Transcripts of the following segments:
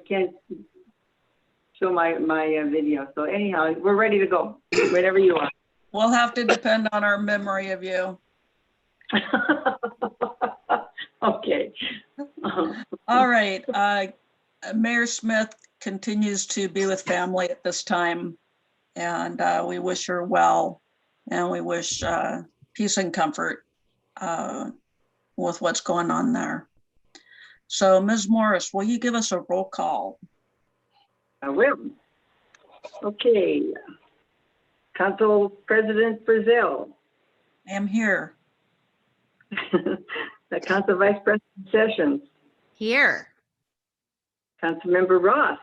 can't show my video. So anyhow, we're ready to go whenever you are. We'll have to depend on our memory of you. Okay. All right. Mayor Smith continues to be with family at this time, and we wish her well, and we wish peace and comfort with what's going on there. So, Ms. Morris, will you give us a roll call? I will. Okay. Council President Brazil. I am here. The Council Vice President Sessions. Here. Councilmember Ross.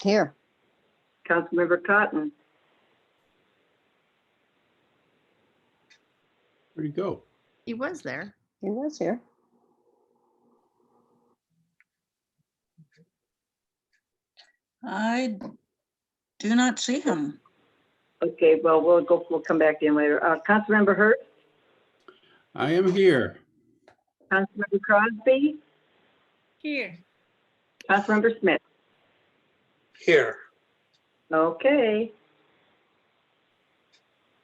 Here. Councilmember Cotton. Where'd he go? He was there. He was here. I do not see him. Okay, well, we'll come back to him later. Councilmember Hurt. I am here. Councilmember Crosby. Here. Councilmember Smith. Here. Okay.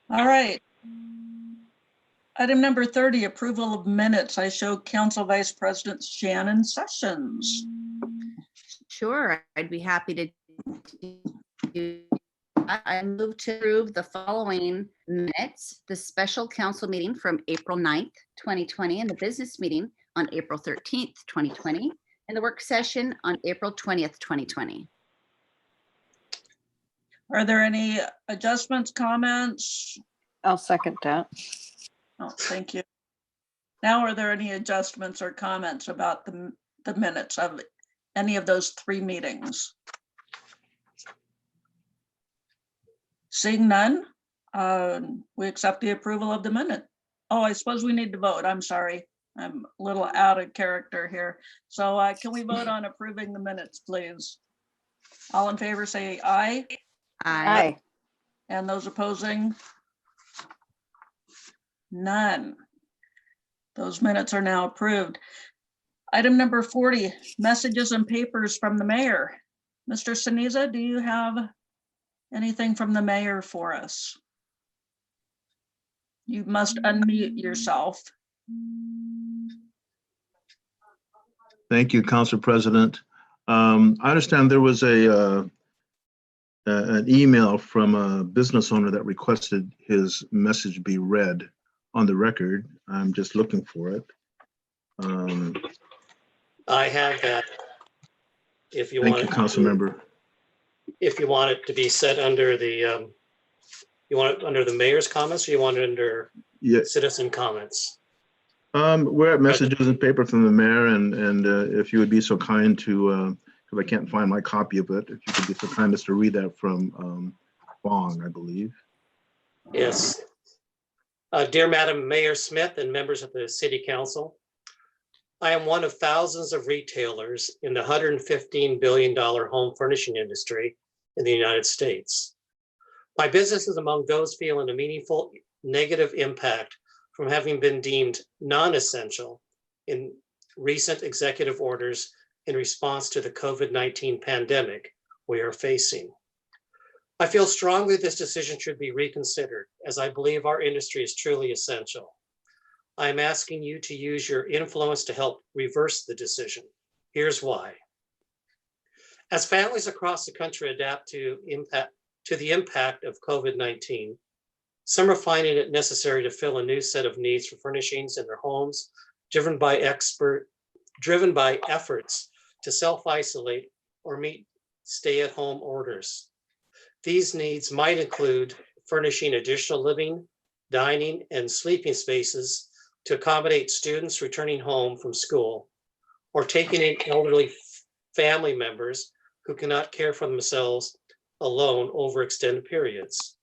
All right. Item number 30, approval of minutes. I show Council Vice President Shannon Sessions. Sure, I'd be happy to do. I move to approve the following minutes: the special council meeting from April 9th, 2020, and the business meeting on April 13th, 2020, and the work session on April 20th, 2020. Are there any adjustments, comments? I'll second that. Oh, thank you. Now, are there any adjustments or comments about the minutes of any of those 3 meetings? Seeing none, we accept the approval of the minute. Oh, I suppose we need to vote. I'm sorry. I'm a little out of character here. So can we vote on approving the minutes, please? All in favor say aye. Aye. And those opposing? None. Those minutes are now approved. Item number 40, messages and papers from the mayor. Mr. Seniza, do you have anything from the mayor for us? You must unmute yourself. Thank you, Council President. I understand there was an email from a business owner that requested his message be read on the record. I'm just looking for it. I have that. If you Thank want you, it, Council Member. if you want it to be set under the, you want it under the mayor's comments, or you want it under Yes, citizen comments? we're at messages and paper from the mayor, and if you would be so kind to, because I can't find my copy of it, if you could be so kind as to read that from Bong, I believe. Yes. Dear Madam Mayor Smith and members of the City Council, I am one of thousands of retailers in the $115 billion home furnishing industry in the United States. My business is among those feeling a meaningful negative impact from having been deemed non-essential in recent executive orders in response to the COVID-19 pandemic we are facing. I feel strongly this decision should be reconsidered, as I believe our industry is truly essential. I am asking you to use your influence to help reverse the decision. Here's why. As families across the country adapt to the impact of COVID-19, some are finding it necessary to fill a new set of needs for furnishings in their homes, driven by efforts to self-isolate or meet stay-at-home orders. These needs might include furnishing additional living, dining, and sleeping spaces to accommodate students returning home from school, or taking in elderly family members who cannot care for themselves alone over extended periods.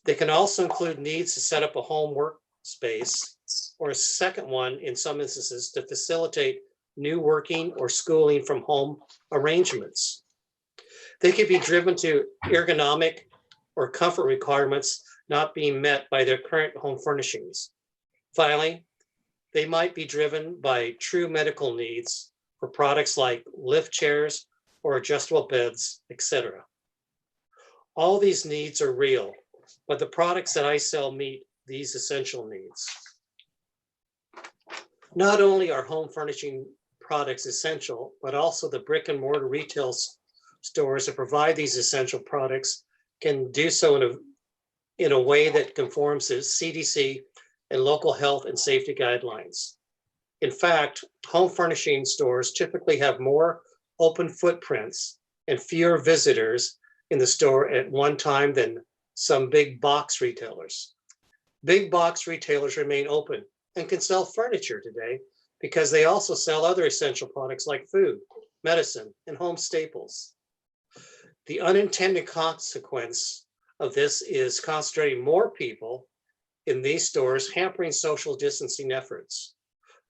They can also include needs to set up a home workspace, or a second one in some instances to facilitate new working or schooling from home arrangements. They can be driven to ergonomic or comfort requirements not being met by their current home furnishings. Finally, they might be driven by true medical needs for products like lift chairs or adjustable beds, etc. All these needs are real, but the products that I sell meet these essential needs. Not only are home furnishing products essential, but also the brick and mortar retail stores that provide these essential products can do so in a way that conforms to CDC and local health and safety guidelines. In fact, home furnishing stores typically have more open footprints and fewer visitors in the store at one time than some big box retailers. Big box retailers remain open and can sell furniture today because they also sell other essential products like food, medicine, and home staples. The unintended consequence of this is concentrating more people in these stores, hampering social distancing efforts.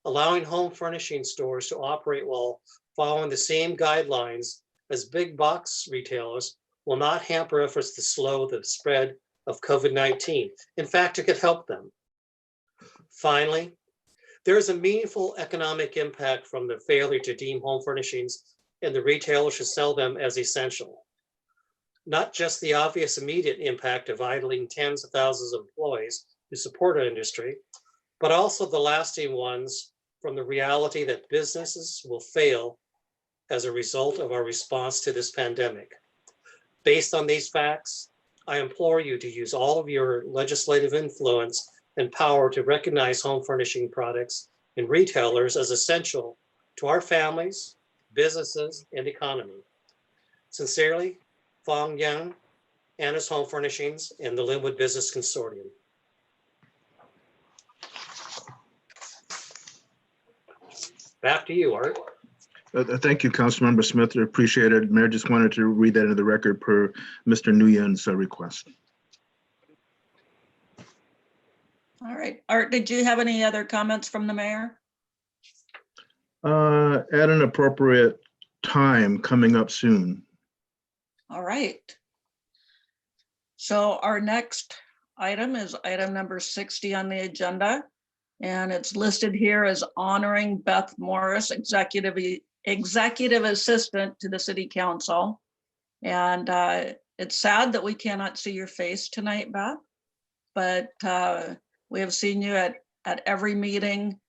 Allowing home furnishing stores to operate while following the same guidelines as big box retailers will not hamper efforts to slow the spread of COVID-19. In fact, it could help them. Finally, there is a meaningful economic impact from the failure to deem home furnishings, and the retailer should sell them as essential. Not just the obvious immediate impact of idling tens of thousands of employees who support our industry, but also the lasting ones from the reality that businesses will fail as a result of our response to this pandemic. Based on these facts, I implore you to use all of your legislative influence and power to recognize home furnishing products and retailers as essential to our families, businesses, and economy. Sincerely, Fong Yang, Anna's Home Furnishings, and the Linwood Business Consortium. Back to you, Art. Thank you, Councilmember Smith. I appreciate it. Mayor, just wanted to read that into the record per Mr. Nguyen's request. All right. Art, did you have any other comments from the mayor? At an appropriate time coming up soon. All right. So our next item is item number 60 on the agenda. And it's listed here as honoring Beth Morris, executive assistant to the city council. And it's sad that we cannot see your face tonight, Beth, but we have seen you at every meeting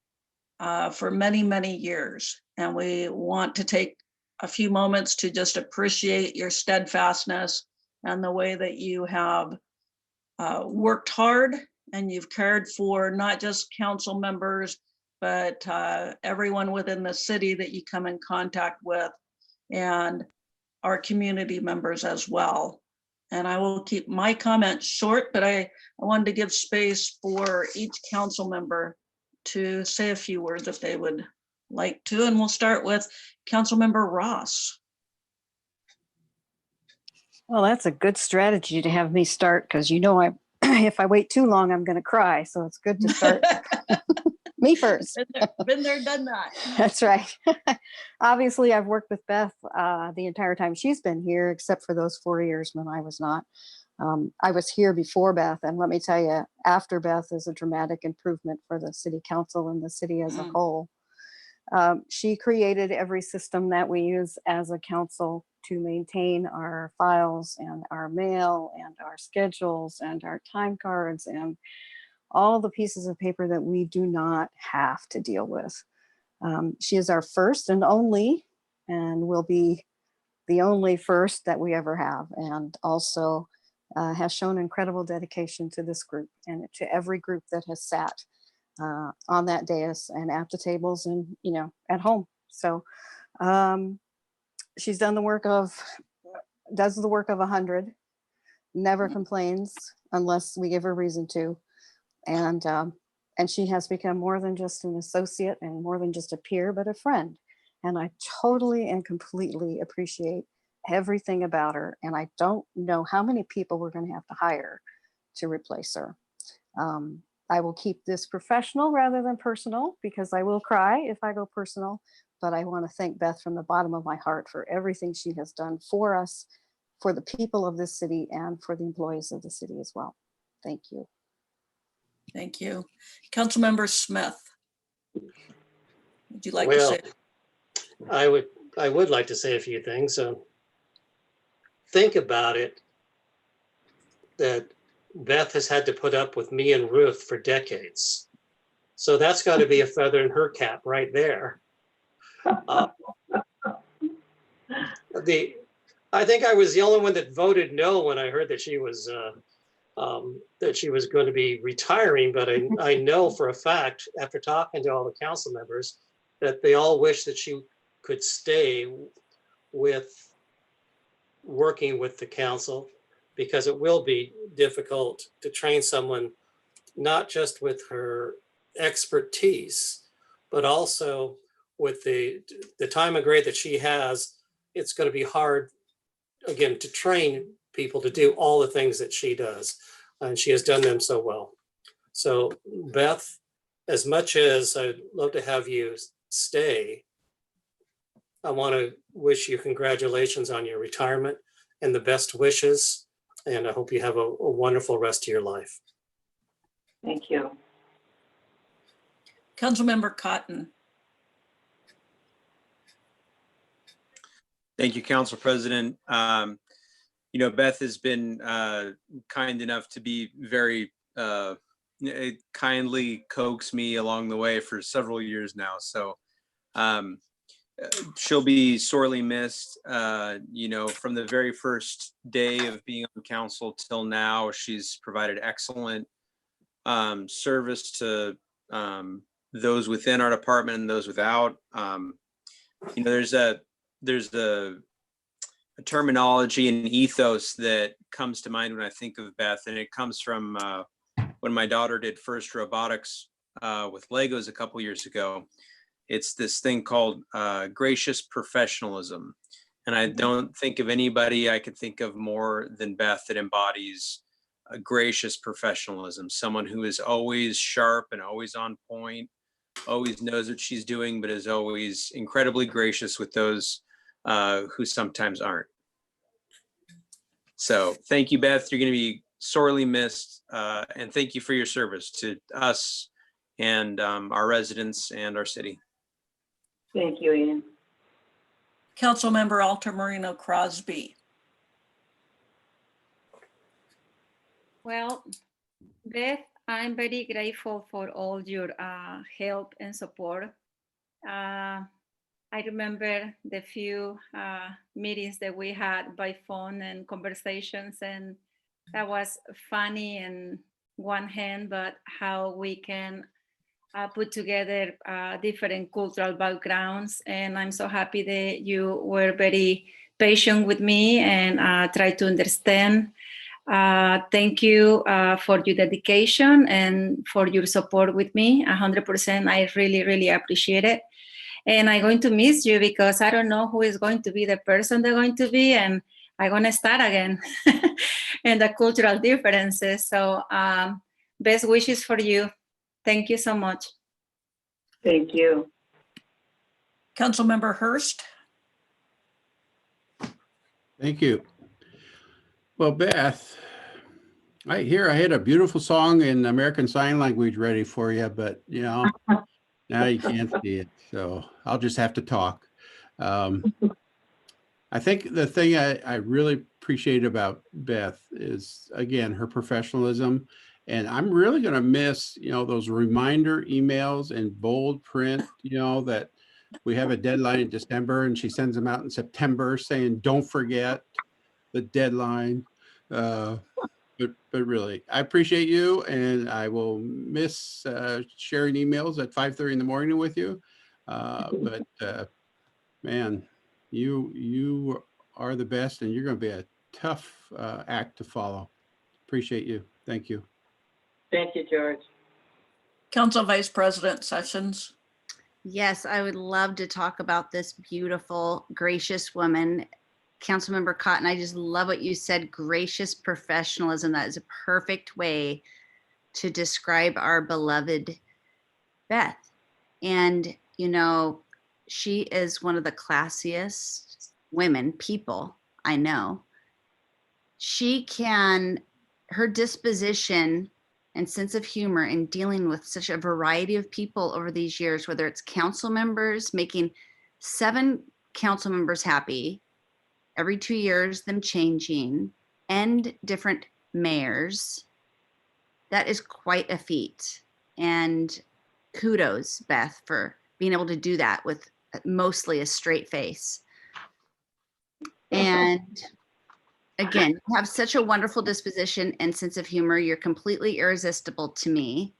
for many, many years. And we want to take a few moments to just appreciate your steadfastness and the way that you have worked hard, and you've cared for not just council members, but everyone within the city that you come in contact with, and our community members as well. And I will keep my comments short, but I wanted to give space for each council member to say a few words if they would like to. And we'll start with Councilmember Ross. Well, that's a good strategy to have me start, because you know if I wait too long, I'm going to cry. So it's good to start me first. Been there, done that. That's right. Obviously, I've worked with Beth the entire time she's been here, except for those 4 years when I was not. I was here before Beth, and let me tell you, after Beth is a dramatic improvement for the city council and the city as a whole. She created every system that we use as a council to maintain our files and our mail and our schedules and our time cards and all the pieces of paper that we do not have to deal with. She is our first and only, and will be the only first that we ever have, and also has shown incredible dedication to this group and to every group that has sat on that dais and at the tables and, you know, at home. So she's does the work of 100, never complains unless we give her reason to. And she has become more than just an associate and more than just a peer, but a friend. And I totally and completely appreciate everything about her. And I don't know how many people we're going to have to hire to replace her. I will keep this professional rather than personal, because I will cry if I go personal. But I want to thank Beth from the bottom of my heart for everything she has done for us, for the people of this city, and for the employees of the city as well. Thank you. Thank you. Councilmember Smith, would you like Well, to say? I would like to say a few things. So think about it, that Beth has had to put up with me and Ruth for decades. So that's got to be a feather in her cap right there. I think I was the only one that voted no when I heard that she was going to be retiring, but I know for a fact, after talking to all the council members, that they all wish that she could stay with working with the council, because it will be difficult to train someone, not just with her expertise, but also with the time and grade that she has. It's going to be hard, again, to train people to do all the things that she does. And she has done them so well. So Beth, as much as I'd love to have you stay, I want to wish you congratulations on your retirement and the best wishes. And I hope you have a wonderful rest of your life. Thank you. Councilmember Cotton. Thank you, Council President. Beth has been kind enough to be very kindly coax me along the way for several years now. So she'll be sorely missed. From the very first day of being on council till now, she's provided excellent service to those within our department and those without. There's a terminology and ethos that comes to mind when I think of Beth, and it comes from when my daughter did first robotics with Legos a couple years ago. It's this thing called gracious professionalism. And I don't think of anybody I could think of more than Beth that embodies a gracious professionalism, someone who is always sharp and always on point, always knows what she's doing, but is always incredibly gracious with those who sometimes aren't. So thank you, Beth. You're going to be sorely missed. And thank you for your service to us and our residents and our city. Thank you, Ian. Councilmember Altamirano Crosby. Well, Beth, I'm very grateful for all your help and support. I remember the few meetings that we had by phone and conversations, and that was funny in one hand, but how we can put together different cultural backgrounds. And I'm so happy that you were very patient with me and tried to understand. Thank you for your dedication and for your support with me. 100%. I really, really appreciate it. And I'm going to miss you because I don't know who is going to be the person they're going to be, and I'm going to start again and the cultural differences. So best wishes for you. Thank you so much. Thank you. Councilmember Hurst. Thank you. Well, Beth, I had a beautiful song in American Sign Language ready for you, but now you can't see it. So I'll just have to talk. I think the thing I really appreciate about Beth is, again, her professionalism. And I'm really going to miss, those reminder emails in bold print, that we have a deadline in December and she sends them out in September saying, don't forget the deadline. But really, I appreciate you, and I will miss sharing emails at 5:30 in the morning with you. But man, you are the best, and you're going to be a tough act to follow. Appreciate you. Thank you. Thank you, George. Council Vice President Sessions. Yes, I would love to talk about this beautiful, gracious woman. Councilmember Cotton, I just love what you said, gracious professionalism. That is a perfect way to describe our beloved Beth. And, she is one of the classiest people I know. Her disposition and sense of humor in dealing with such a variety of people over these years, whether it's council members making 7 council members happy, every 2 years, them changing, and different mayors. That is quite a feat. And kudos, Beth, for being able to do that with mostly a straight face. And again, you have such a wonderful disposition and sense of humor. You're completely irresistible to me.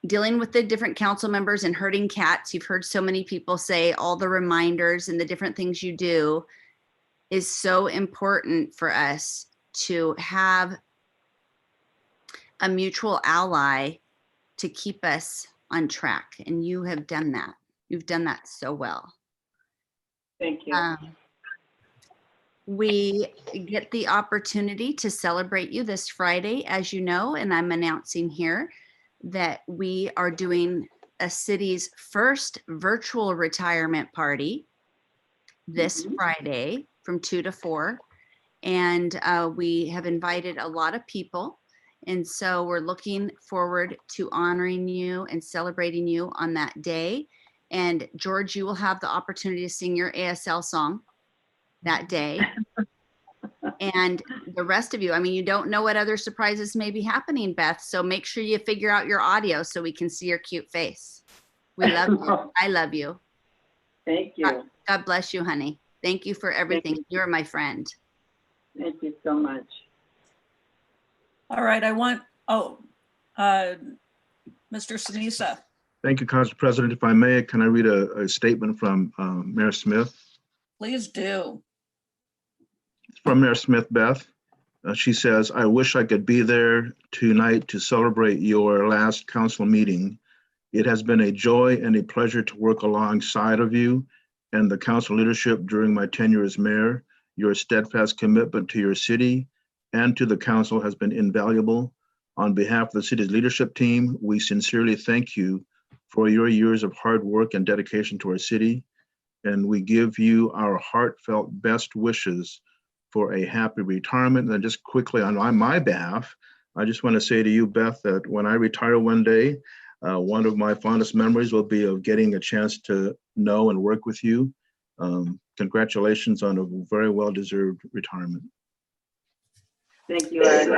Dealing with the different council members and herding cats, you've heard so many people say all the reminders and the different things you do is so important for us to have a mutual ally to keep us on track. And you have done that. You've done that so well. Thank you. We get the opportunity to celebrate you this Friday, as you know, and I'm announcing here that we are doing a city's first virtual retirement party this Friday from 2 to 4. And we have invited a lot of people. And so we're looking forward to honoring you and celebrating you on that day. And George, you will have the opportunity to sing your ASL song that day. And the rest of you, I mean, you don't know what other surprises may be happening, Beth. So make sure you figure out your audio so we can see your cute face. We love you. I love you. Thank you. God bless you, honey. Thank you for everything. You're my friend. Thank you so much. All right, I want, Mr. Sinisa. Thank you, Council President. If I may, can I read a statement from Mayor Smith? Please do. From Mayor Smith, Beth. She says, I wish I could be there tonight to celebrate your last council meeting. It has been a joy and a pleasure to work alongside of you and the council leadership during my tenure as mayor. Your steadfast commitment to your city and to the council has been invaluable. On behalf of the city's leadership team, we sincerely thank you for your years of hard work and dedication to our city. And we give you our heartfelt best wishes for a happy retirement. And just quickly on my behalf, I just want to say to you, Beth, that when I retire one day, one of my fondest memories will be of getting a chance to know and work with you. Congratulations on a very well-deserved retirement. Thank you, Ed.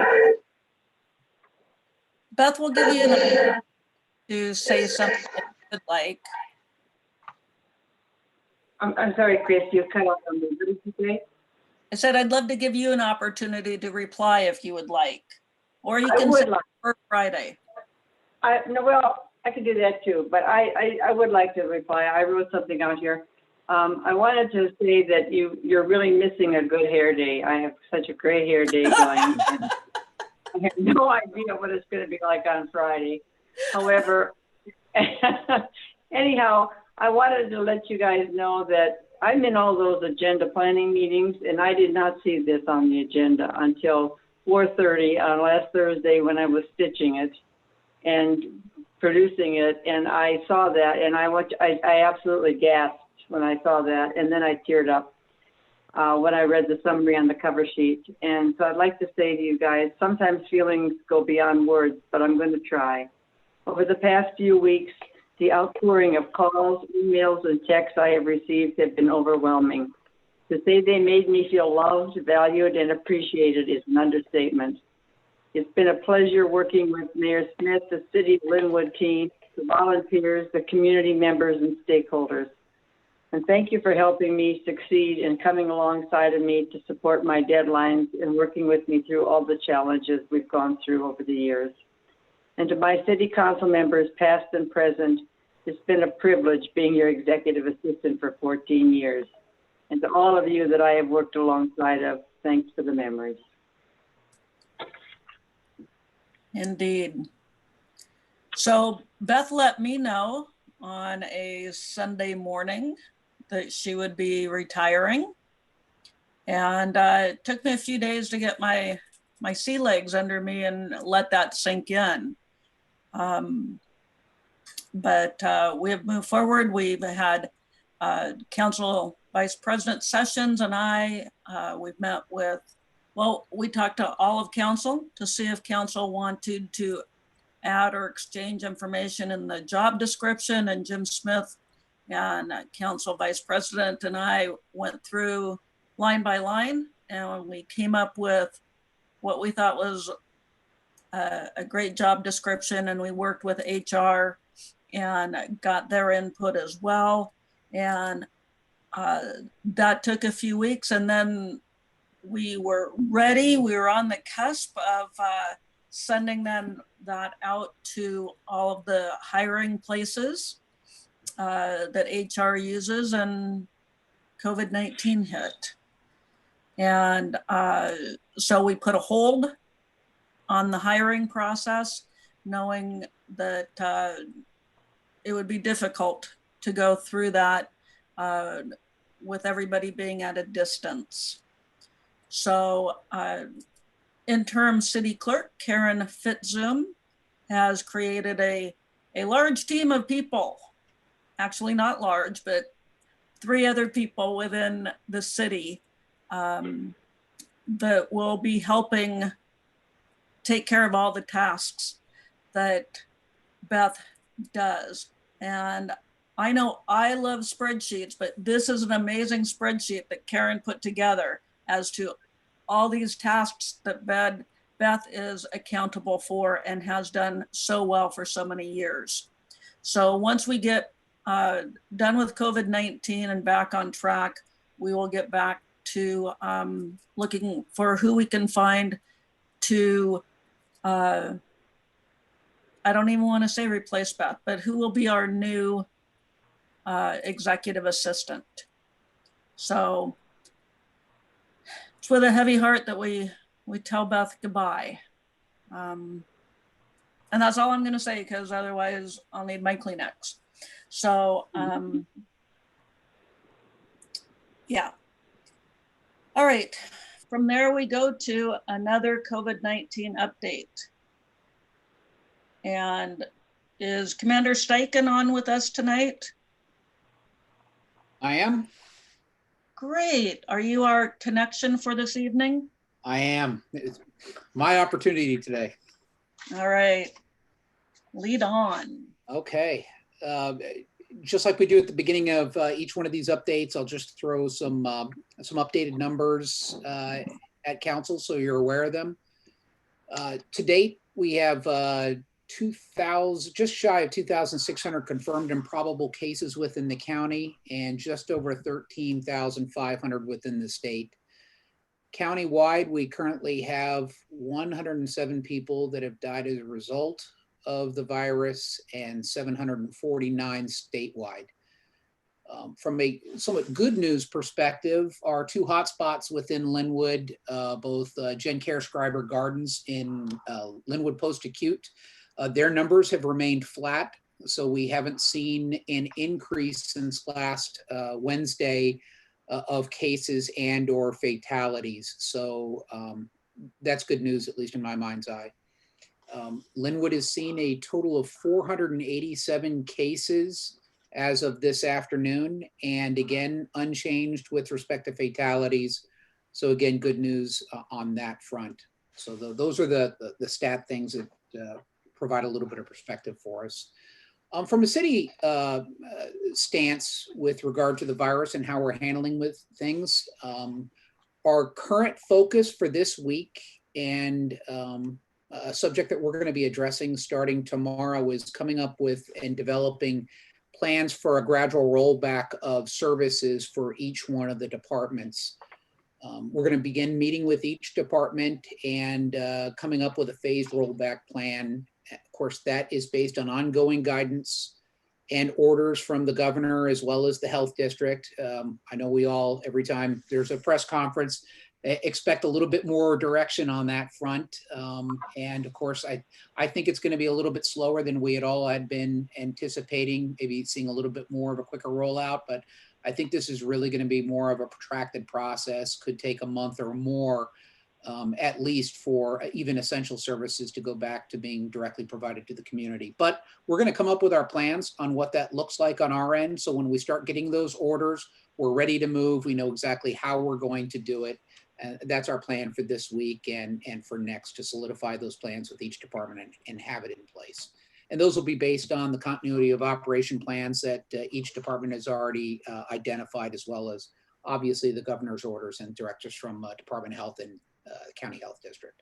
Beth will give you an opportunity to say something that you would like. I'm sorry, Chris, you cut off on me. What did you say? I said I'd love to give you an opportunity to reply if you would like, or you I can would say like. for Friday. Well, I could do that too, but I would like to reply. I wrote something out here. I wanted to say that you're really missing a good hair day. I have such a great hair day going. I have no idea what it's going to be like on Friday. However, anyhow, I wanted to let you guys know that I'm in all those agenda planning meetings, and I did not see this on the agenda until 4:30 on last Thursday when I was stitching it and producing it, and I saw that, and I absolutely gasped when I saw that, and then I teared up when I read the summary on the cover sheet. And so I'd like to say to you guys, sometimes feelings go beyond words, but I'm going to try. Over the past few weeks, the outpouring of calls, emails, and texts I have received have been overwhelming. To say they made me feel loved, valued, and appreciated is an understatement. It's been a pleasure working with Mayor Smith, the City of Linwood team, the volunteers, the community members, and stakeholders. And thank you for helping me succeed and coming alongside of me to support my deadlines and working with me through all the challenges we've gone through over the years. And to my city council members, past and present, it's been a privilege being your executive assistant for 14 years. And to all of you that I have worked alongside of, thanks for the memories. Indeed. So Beth let me know on a Sunday morning that she would be retiring. And it took me a few days to get my sea legs under me and let that sink in. But we have moved forward. We've had council vice president Sessions and we've met with, well, we talked to all of council to see if council wanted to add or exchange information in the job description, and Jim Smith And Council Vice President and I went through line by line, and we came up with what we thought was a great job description, and we worked with HR and got their input as well. And that took a few weeks, and then we were ready. We were on the cusp of sending that out to all of the hiring places that HR uses, and COVID-19 hit. And so we put a hold on the hiring process, knowing that it would be difficult to go through that with everybody being at a distance. So interim city clerk Karen Fitzzoom has created a large team of people, actually not large, but 3 other people within the city that will be helping take care of all the tasks that Beth does. And I know I love spreadsheets, but this is an amazing spreadsheet that Karen put together as to all these tasks that Beth is accountable for and has done so well for so many years. So once we get done with COVID-19 and back on track, we will get back to looking for who we can find to, I don't even want to say replace Beth, but who will be our new executive assistant. So it's with a heavy heart that we tell Beth goodbye. And that's all I'm going to say, because otherwise I'll need my Kleenex. So yeah. All right. From there, we go to another COVID-19 update. And is Commander Steichen on with us tonight? I am. Great. Are you our connection for this evening? I am. It's my opportunity today. All right. Lead on. Okay. Just like we do at the beginning of each one of these updates, I'll just throw some updated numbers at council so you're aware of them. To date, we have 2,000, just shy of 2,600 confirmed and probable cases within the county, and just over 13,500 within the state. Countywide, we currently have 107 people that have died as a result of the virus and 749 statewide. From a somewhat good news perspective, our 2 hotspots within Linwood, both Jen Care Scriber Gardens in Linwood Post-Acute, their numbers have remained flat. So we haven't seen an increase since last Wednesday of cases and or fatalities. So that's good news, at least in my mind's eye. Linwood has seen a total of 487 cases as of this afternoon, and again, unchanged with respect to fatalities. So again, good news on that front. So those are the stat things that provide a little bit of perspective for us. From a city stance with regard to the virus and how we're handling with things, our current focus for this week and a subject that we're going to be addressing starting tomorrow is coming up with and developing plans for a gradual rollback of services for each one of the departments. We're going to begin meeting with each department and coming up with a phased rollback plan. Of course, that is based on ongoing guidance and orders from the governor as well as the health district. I know we all, every time there's a press conference, expect a little bit more direction on that front. And of course, I think it's going to be a little bit slower than we had been anticipating, maybe seeing a little bit more of a quicker rollout, but I think this is really going to be more of a protracted process, could take a month or more, at least for even essential services to go back to being directly provided to the community. But we're going to come up with our plans on what that looks like on our end. So when we start getting those orders, we're ready to move. We know exactly how we're going to do it. And that's our plan for this week and for next, to solidify those plans with each department and have it in place. And those will be based on the continuity of operation plans that each department has already identified, as well as obviously the governor's orders and directives from Department of Health and County Health District.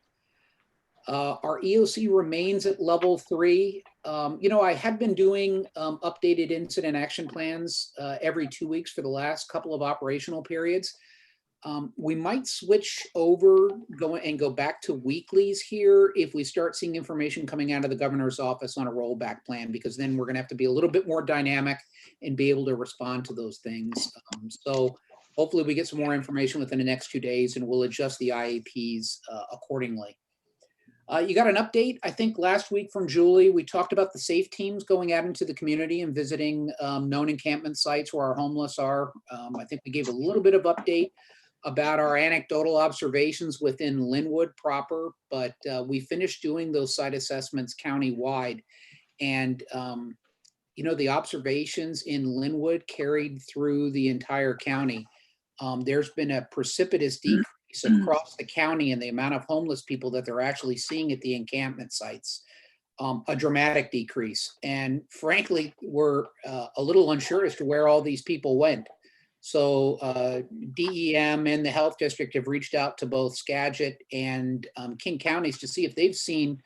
Our EOC remains at level 3. I had been doing updated incident action plans every 2 weeks for the last couple of operational periods. We might switch over and go back to weeklies here if we start seeing information coming out of the governor's office on a rollback plan, because then we're going to have to be a little bit more dynamic and be able to respond to those things. So hopefully we get some more information within the next 2 days, and we'll adjust the IAPs accordingly. You got an update, I think, last week from Julie. We talked about the SAFE teams going out into the community and visiting known encampment sites where our homeless are. I think we gave a little bit of update about our anecdotal observations within Linwood proper, but we finished doing those site assessments countywide. And, the observations in Linwood carried through the entire county. There's been a precipitous decrease across the county in the amount of homeless people that they're actually seeing at the encampment sites, a dramatic decrease. And frankly, we're a little unsure as to where all these people went. So DEM and the Health District have reached out to both Skagit and King counties to see if they've seen,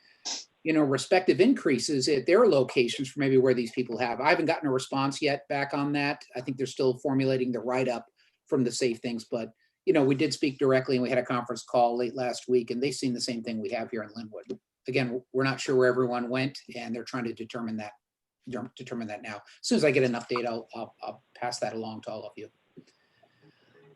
respective increases at their locations for maybe where these people have. I haven't gotten a response yet back on that. I think they're still formulating the write-up from the SAFE things, but we did speak directly, and we had a conference call late last week, and they've seen the same thing we have here in Linwood. Again, we're not sure where everyone went, and they're trying to determine that now. As soon as I get an update, I'll pass that along to all of you.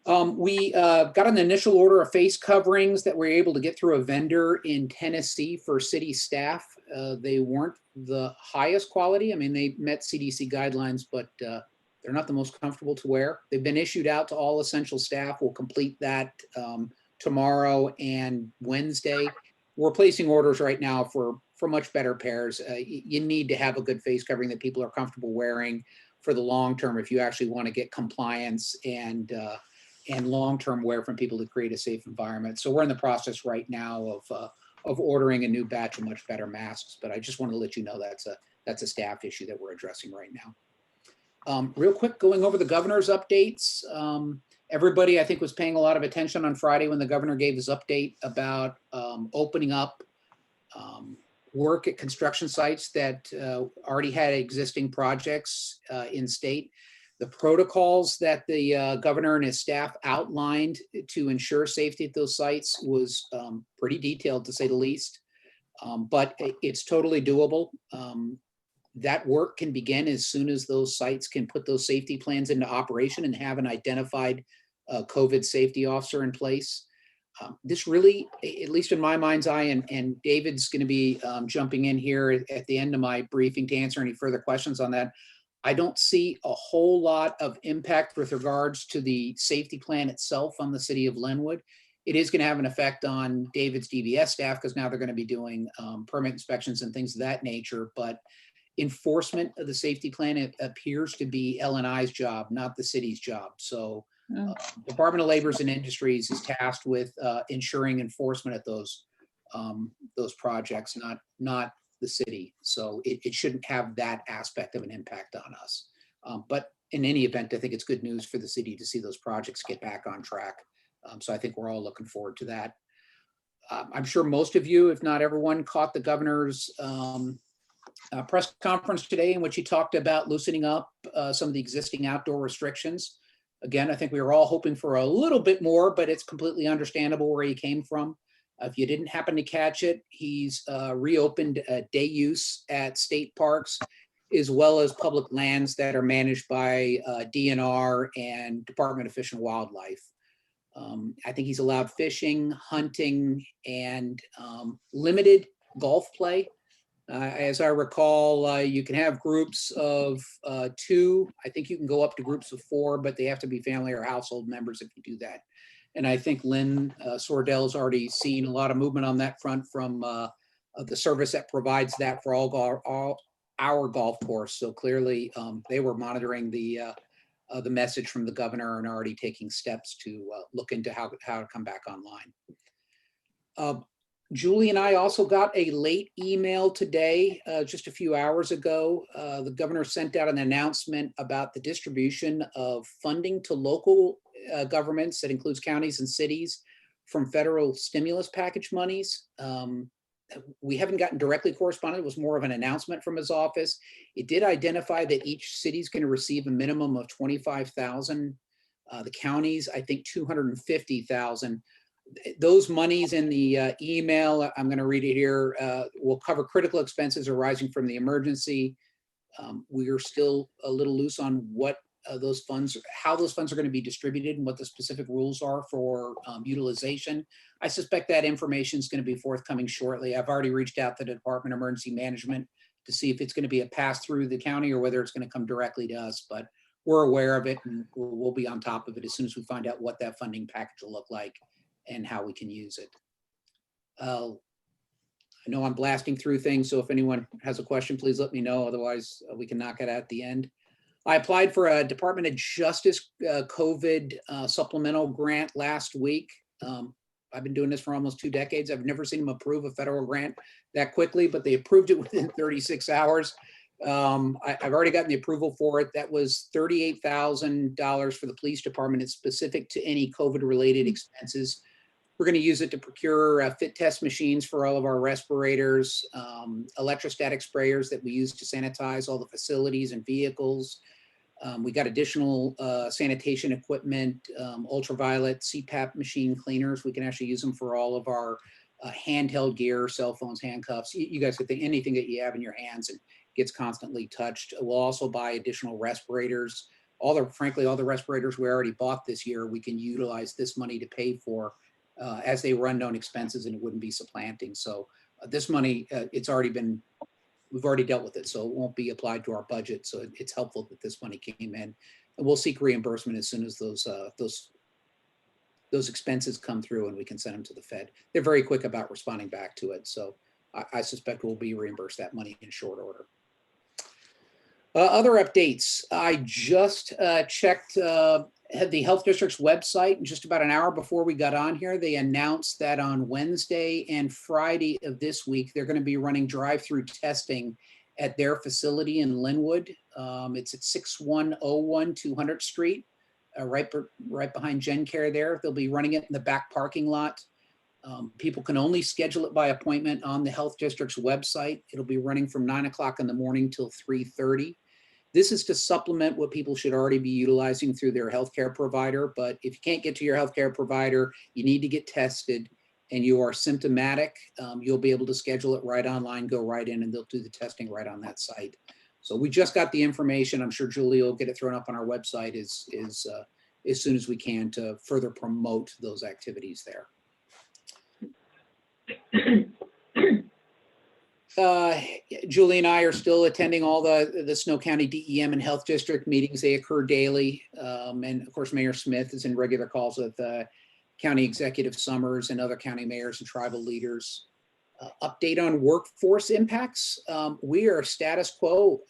We got an initial order of face coverings that we were able to get through a vendor in Tennessee for city staff. They weren't the highest quality. I mean, they met CDC guidelines, but they're not the most comfortable to wear. They've been issued out to all essential staff. We'll complete that tomorrow and Wednesday. We're placing orders right now for much better pairs. You need to have a good face covering that people are comfortable wearing for the long term if you actually want to get compliance and long-term wear from people to create a safe environment. So we're in the process right now of ordering a new batch of much better masks. But I just want to let you know that's a staff issue that we're addressing right now. Real quick, going over the governor's updates. Everybody, I think, was paying a lot of attention on Friday when the governor gave his update about opening up work at construction sites that already had existing projects in state. The protocols that the governor and his staff outlined to ensure safety at those sites was pretty detailed, to say the least, but it's totally doable. That work can begin as soon as those sites can put those safety plans into operation and have an identified COVID safety officer in place. This really, at least in my mind's eye, and David's going to be jumping in here at the end of my briefing to answer any further questions on that. I don't see a whole lot of impact with regards to the safety plan itself on the city of Linwood. It is going to have an effect on David's DVS staff because now they're going to be doing permit inspections and things of that nature. But enforcement of the safety plan, it appears to be L&I's job, not the city's job. So Department of Labor and Industries is tasked with ensuring enforcement at those projects, not the city. So it shouldn't have that aspect of an impact on us. But in any event, I think it's good news for the city to see those projects get back on track. So I think we're all looking forward to that. I'm sure most of you, if not everyone, caught the governor's press conference today in which he talked about loosening up some of the existing outdoor restrictions. Again, I think we were all hoping for a little bit more, but it's completely understandable where he came from. If you didn't happen to catch it, he's reopened day use at state parks, as well as public lands that are managed by DNR and Department of Fish and Wildlife. I think he's allowed fishing, hunting, and limited golf play. As I recall, you can have groups of 2. I think you can go up to groups of 4, but they have to be family or household members if you do that. And I think Lynn Sordell's already seen a lot of movement on that front from the service that provides that for all our golf course. So clearly they were monitoring the message from the governor and already taking steps to look into how to come back online. Julie and I also got a late email today, just a few hours ago. The governor sent out an announcement about the distribution of funding to local governments, that includes counties and cities, from federal stimulus package monies. We haven't gotten directly corresponded. It was more of an announcement from his office. It did identify that each city is going to receive a minimum of 25,000. The counties, I think 250,000. Those monies in the email, I'm going to read it here, will cover critical expenses arising from the emergency. We are still a little loose on what those funds, how those funds are going to be distributed and what the specific rules are for utilization. I suspect that information is going to be forthcoming shortly. I've already reached out to the Department of Emergency Management to see if it's going to be a pass through the county or whether it's going to come directly to us, but we're aware of it and we'll be on top of it as soon as we find out what that funding package will look like and how we can use it. I know I'm blasting through things, so if anyone has a question, please let me know. Otherwise, we can knock it out at the end. I applied for a Department of Justice COVID supplemental grant last week. I've been doing this for almost 2 decades. I've never seen them approve a federal grant that quickly, but they approved it within 36 hours. I've already gotten the approval for it. That was $38,000 for the police department. It's specific to any COVID-related expenses. We're going to use it to procure fit test machines for all of our respirators, electrostatic sprayers that we use to sanitize all the facilities and vehicles. We got additional sanitation equipment, ultraviolet CPAP machine cleaners. We can actually use them for all of our handheld gear, cell phones, handcuffs. You guys could think anything that you have in your hands and gets constantly touched. We'll also buy additional respirators. Frankly, all the respirators we already bought this year, we can utilize this money to pay for as they run known expenses, and it wouldn't be supplanting. So this money, we've already dealt with it, so it won't be applied to our budget. So it's helpful that this money came in, and we'll seek reimbursement as soon as those expenses come through and we can send them to the Fed. They're very quick about responding back to it. So I suspect we'll be reimbursed that money in short order. Other updates. I just checked the Health District's website, and just about an hour before we got on here, they announced that on Wednesday and Friday of this week, they're going to be running drive-through testing at their facility in Linwood. It's at 6101 200th Street, right behind GenCare there. They'll be running it in the back parking lot. People can only schedule it by appointment on the Health District's website. It'll be running from 9 o'clock in the morning till 3:30. This is to supplement what people should already be utilizing through their healthcare provider. But if you can't get to your healthcare provider, you need to get tested and you are symptomatic, you'll be able to schedule it right online, go right in, and they'll do the testing right on that site. So we just got the information. I'm sure Julie will get it thrown up on our website as soon as we can to further promote those activities there. Julie and I are still attending all the Snow County DEM and Health District meetings. They occur daily. And of course, Mayor Smith is in regular calls with County Executive Summers and other county mayors and tribal leaders. Update on workforce impacts. We are status quo,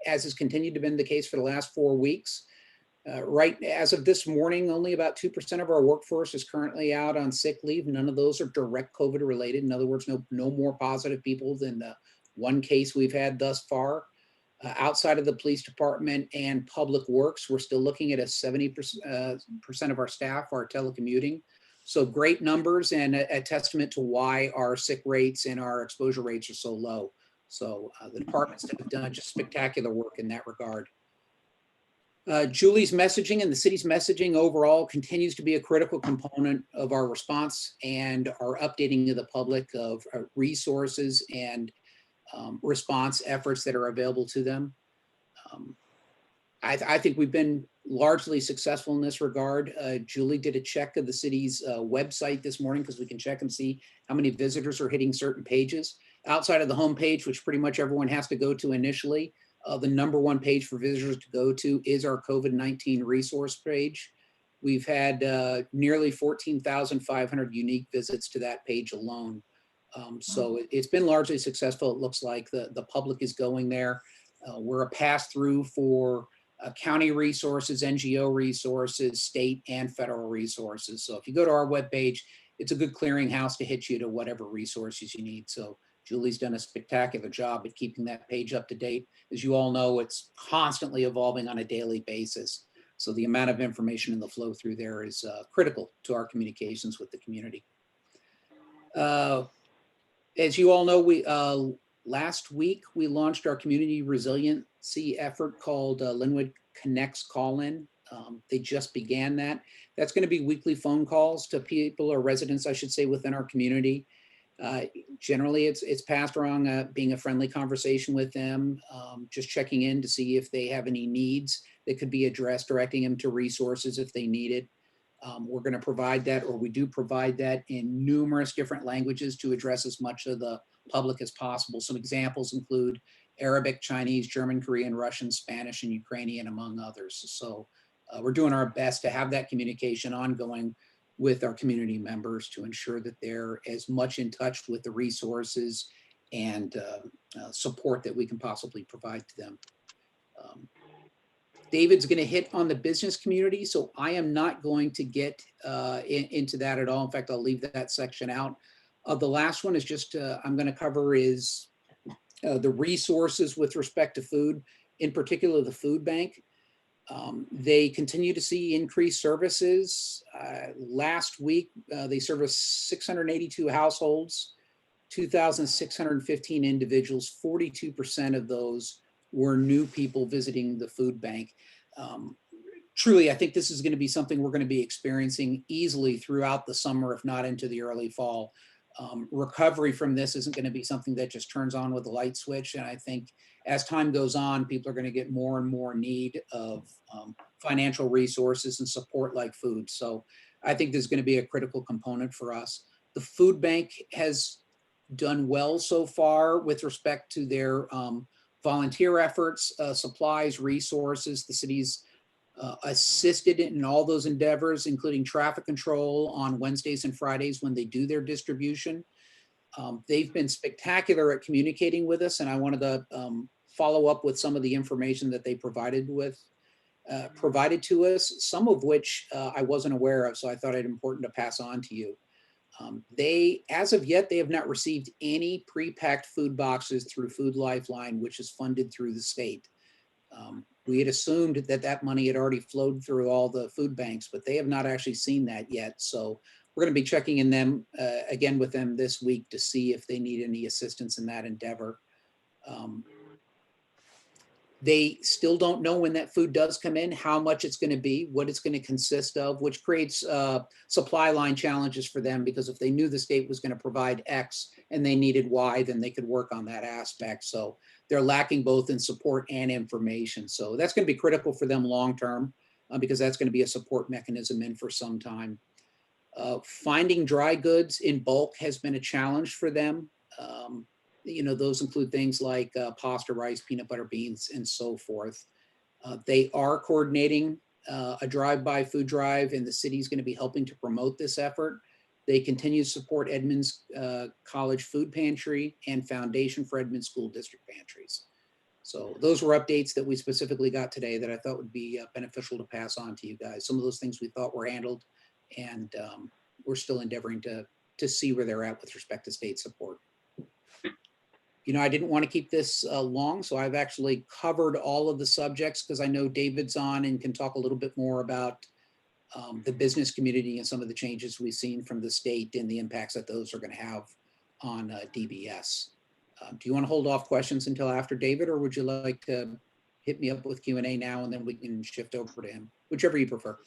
as has continued to be the case for the last 4 weeks. Right as of this morning, only about 2% of our workforce is currently out on sick leave. None of those are direct COVID related. In other words, no more positive people than the one case we've had thus far. Outside of the police department and public works, we're still looking at a 70% of our staff are telecommuting. So great numbers and a testament to why our sick rates and our exposure rates are so low. So the departments have done just spectacular work in that regard. Julie's messaging and the city's messaging overall continues to be a critical component of our response and our updating of the public of resources and response efforts that are available to them. I think we've been largely successful in this regard. Julie did a check of the city's website this morning because we can check and see how many visitors are hitting certain pages. Outside of the homepage, which pretty much everyone has to go to initially, the #1 page for visitors to go to is our COVID-19 resource page. We've had nearly 14,500 unique visits to that page alone. So it's been largely successful. It looks like the public is going there. We're a pass-through for county resources, NGO resources, state and federal resources. So if you go to our webpage, it's a good clearinghouse to hit you to whatever resources you need. So Julie's done a spectacular job at keeping that page up to date. As you all know, it's constantly evolving on a daily basis. So the amount of information and the flow through there is critical to our communications with the community. As you all know, we last week we launched our community resiliency effort called Linwood Connects Call-In. They just began that. That's going to be weekly phone calls to people or residents, I should say, within our community. Generally, it's passed around being a friendly conversation with them, just checking in to see if they have any needs that could be addressed, directing them to resources if they need it. We're going to provide that, or we do provide that in numerous different languages to address as much of the public as possible. Some examples include Arabic, Chinese, German, Korean, Russian, Spanish, and Ukrainian, among others. So we're doing our best to have that communication ongoing with our community members to ensure that they're as much in touch with the resources and support that we can possibly provide to them. David's going to hit on the business community, so I am not going to get into that at all. In fact, I'll leave that section out. The last one is just I'm going to cover is the resources with respect to food, in particular the food bank. They continue to see increased services. Last week, they serviced 682 households, 2,615 individuals. 42% of those were new people visiting the food bank. Truly, I think this is going to be something we're going to be experiencing easily throughout the summer, if not into the early fall. Recovery from this isn't going to be something that just turns on with a light switch. And I think as time goes on, people are going to get more and more need of financial resources and support like food. So I think this is going to be a critical component for us. The food bank has done well so far with respect to their volunteer efforts, supplies, resources. The city's assisted in all those endeavors, including traffic control on Wednesdays and Fridays when they do their distribution. They've been spectacular at communicating with us, and I wanted to follow up with some of the information that they provided to us, some of which I wasn't aware of, so I thought it important to pass on to you. As of yet, they have not received any pre-packed food boxes through Food Lifeline, which is funded through the state. We had assumed that money had already flowed through all the food banks, but they have not actually seen that yet. So we're going to be checking in them again with them this week to see if they need any assistance in that endeavor. They still don't know when that food does come in, how much it's going to be, what it's going to consist of, which creates supply line challenges for them, because if they knew the state was going to provide X and they needed Y, then they could work on that aspect. So they're lacking both in support and information. So that's going to be critical for them long-term because that's going to be a support mechanism in for some time. Finding dry goods in bulk has been a challenge for them. Those include things like pasta, rice, peanut butter, beans, and so forth. They are coordinating a drive-by food drive, and the city is going to be helping to promote this effort. They continue to support Edmonds College Food Pantry and Foundation for Edmonds School District Pantries. So those were updates that we specifically got today that I thought would be beneficial to pass on to you guys. Some of those things we thought were handled, and we're still endeavoring to see where they're at with respect to state support. I didn't want to keep this long, so I've actually covered all of the subjects because I know David's on and can talk a little bit more about the business community and some of the changes we've seen from the state and the impacts that those are going to have on DBS. Do you want to hold off questions until after David, or would you like to hit me up with Q&A now and then we can shift over to him, whichever you prefer.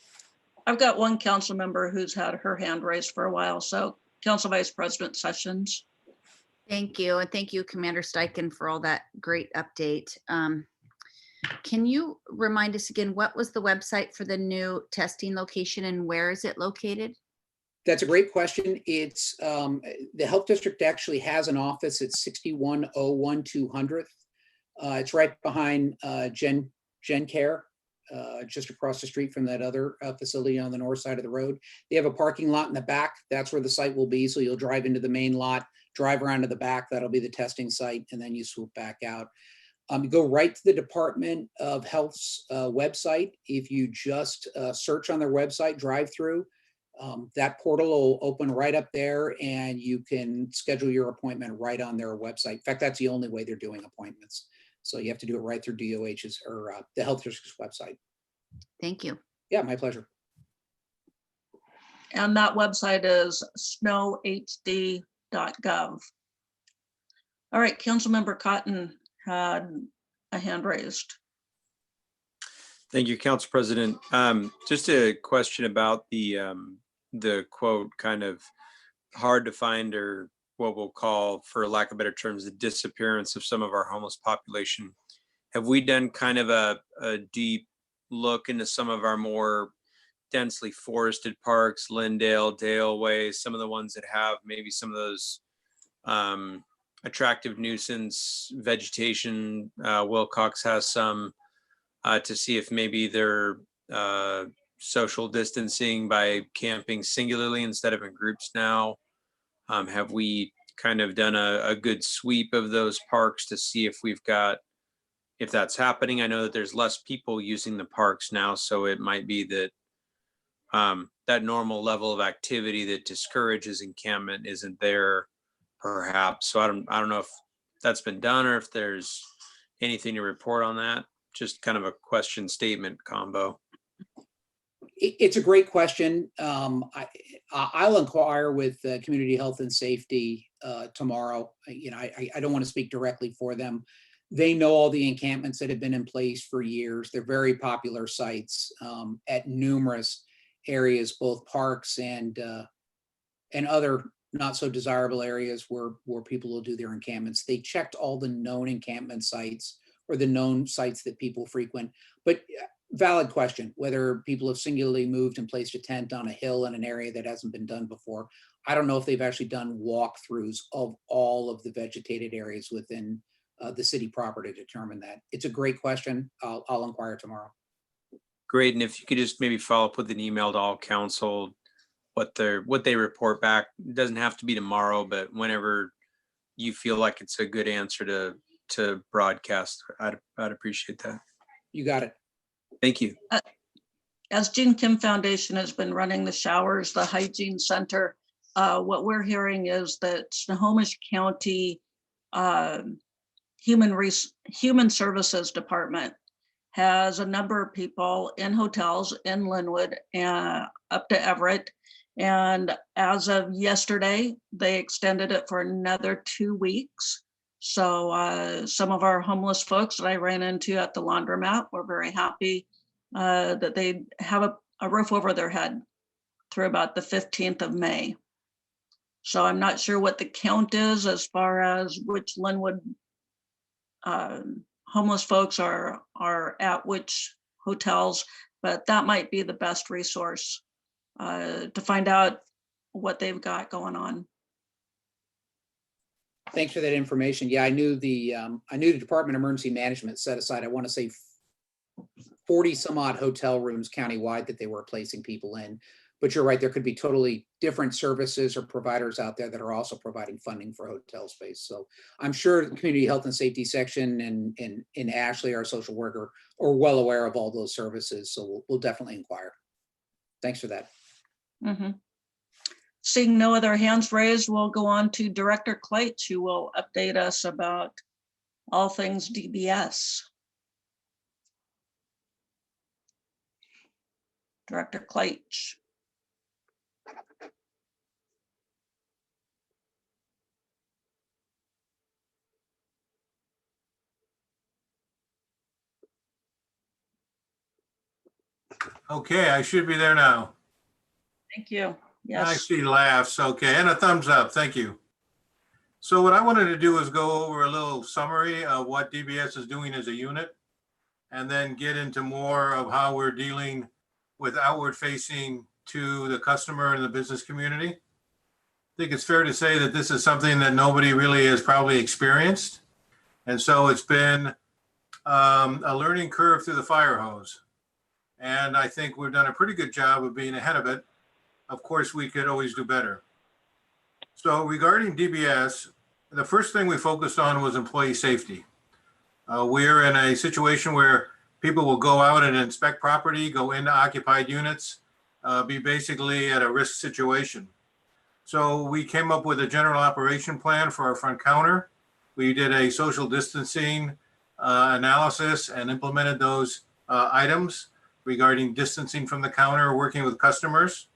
I've got one council member who's had her hand raised for a while. So Council Vice President Sessions. Thank you. And thank you, Commander Steichen, for all that great update. Can you remind us again, what was the website for the new testing location and where is it located? That's a great question. It's the Health District actually has an office at 6101 200th. It's right behind Gen Care, just across the street from that other facility on the north side of the road. They have a parking lot in the back. That's where the site will be. So you'll drive into the main lot, drive around to the back. That'll be the testing site. And then you swoop back out. You go right to the Department of Health's website. If you just search on their website, drive through, That portal will open right up there and you can schedule your appointment right on their website. In fact, that's the only way they're doing appointments. So you have to do it right through DOH's or the health district's website. Thank you. Yeah, my pleasure. And that website is snowhd.gov. All right, Councilmember Cotton had a hand raised. Thank you, Council President. Just a question about the quote, kind of hard to find, or what we'll call, for lack of better terms, the disappearance of some of our homeless population. Have we done kind of a deep look into some of our more densely forested parks, Lindale, Dale Way, some of the ones that have maybe some of those attractive nuisance vegetation? Wilcox has some, to see if maybe they're social distancing by camping singularly instead of in groups now. Have we kind of done a good sweep of those parks to see if we've got, if that's happening? I know that there's less people using the parks now, so it might be that that normal level of activity that discourages encampment isn't there, perhaps. So I don't know if that's been done or if there's anything to report on that. Just kind of a question statement combo. It's a great question. I'll inquire with Community Health and Safety tomorrow. I don't want to speak directly for them. They know all the encampments that have been in place for years. They're very popular sites at numerous areas, both parks and other not so desirable areas where people will do their encampments. They checked all the known encampment sites or the known sites that people frequent. But valid question, whether people have singularly moved and placed a tent on a hill in an area that hasn't been done before. I don't know if they've actually done walkthroughs of all of the vegetated areas within the city proper to determine that. It's a great question. I'll inquire tomorrow. Great. And if you could just maybe follow up with an email to all council, what they report back. It doesn't have to be tomorrow, but whenever you feel like it's a good answer to broadcast, I'd appreciate that. You got it. Thank you. As Jean Kim Foundation has been running the showers, the hygiene center, what we're hearing is that Snohomish County Human Services Department has a number of people in hotels in Linwood and up to Everett. And as of yesterday, they extended it for another 2 weeks. So some of our homeless folks that I ran into at the laundromat were very happy that they have a roof over their head through about the 15th of May. So I'm not sure what the count is as far as which Linwood homeless folks are at which hotels, but that might be the best resource to find out what they've got going on. Thanks for that information. Yeah, I knew the Department of Emergency Management set aside, I want to say 40 some odd hotel rooms countywide that they were placing people in. But you're right, there could be totally different services or providers out there that are also providing funding for hotel space. So I'm sure the Community Health and Safety section and in Ashley, our social worker, are well aware of all those services. So we'll definitely inquire. Thanks for that. Mm-hmm. Seeing no other hands raised, we'll go on to Director Kleitz, who will update us about all things DBS. Director Kleitz. Okay, I should be there now. Thank you. I Yes. see laughs. Okay, and a thumbs up. Thank you. So what I wanted to do is go over a little summary of what DBS is doing as a unit, and then get into more of how we're dealing with outward facing to the customer and the business community. I think it's fair to say that this is something that nobody really has probably experienced. And so it's been a learning curve through the fire hose. And I think we've done a pretty good job of being ahead of it. Of course, we could always do better. So regarding DBS, the first thing we focused on was employee safety. We're in a situation where people will go out and inspect property, go into occupied units. be basically at a risk situation. So we came up with a general operation plan for our front counter. We did a social distancing analysis and implemented those items regarding distancing from the counter, working with customers.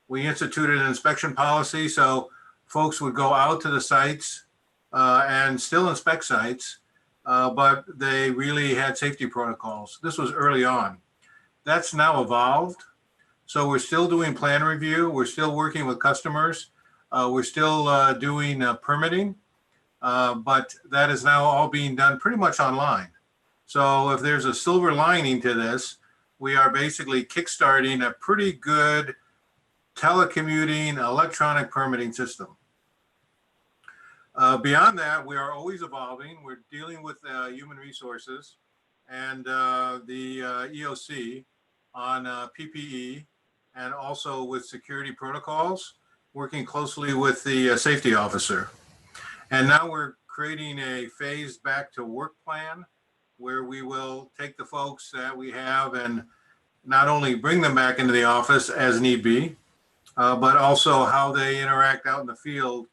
We instituted an inspection policy, so folks would go out to the sites and still inspect sites, but they really had safety protocols. This was early on. That's now evolved. So we're still doing plan review. We're still working with customers. We're still doing permitting, but that is now all being done pretty much online. So if there's a silver lining to this, we are basically kickstarting a pretty good telecommuting electronic permitting system. Beyond that, we are always evolving. We're dealing with human resources and the EOC on PPE and also with security protocols, working closely with the safety officer. And now we're creating a phased back to work plan where we will take the folks that we have and not only bring them back into the office as need be, but also how they interact out in the field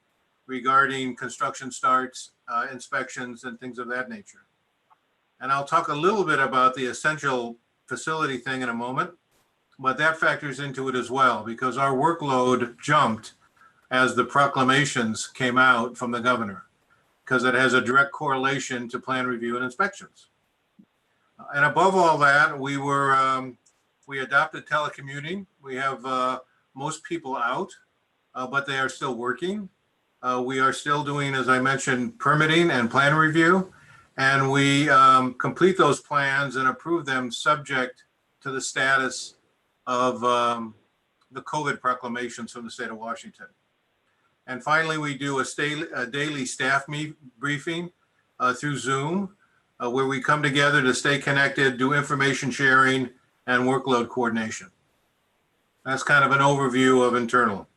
regarding construction starts, inspections, and things of that nature. And I'll talk a little bit about the essential facility thing in a moment, but that factors into it as well because our workload jumped as the proclamations came out from the governor because it has a direct correlation to plan review and inspections. And above all that, we adopted telecommuting. We have most people out, but they are still working. We are still doing, as I mentioned, permitting and plan review, and we complete those plans and approve them subject to the status of the COVID proclamations from the state of Washington. And finally, we do a daily staff briefing through Zoom, where we come together to stay connected, do information sharing, and workload coordination. That's kind of an overview of internal.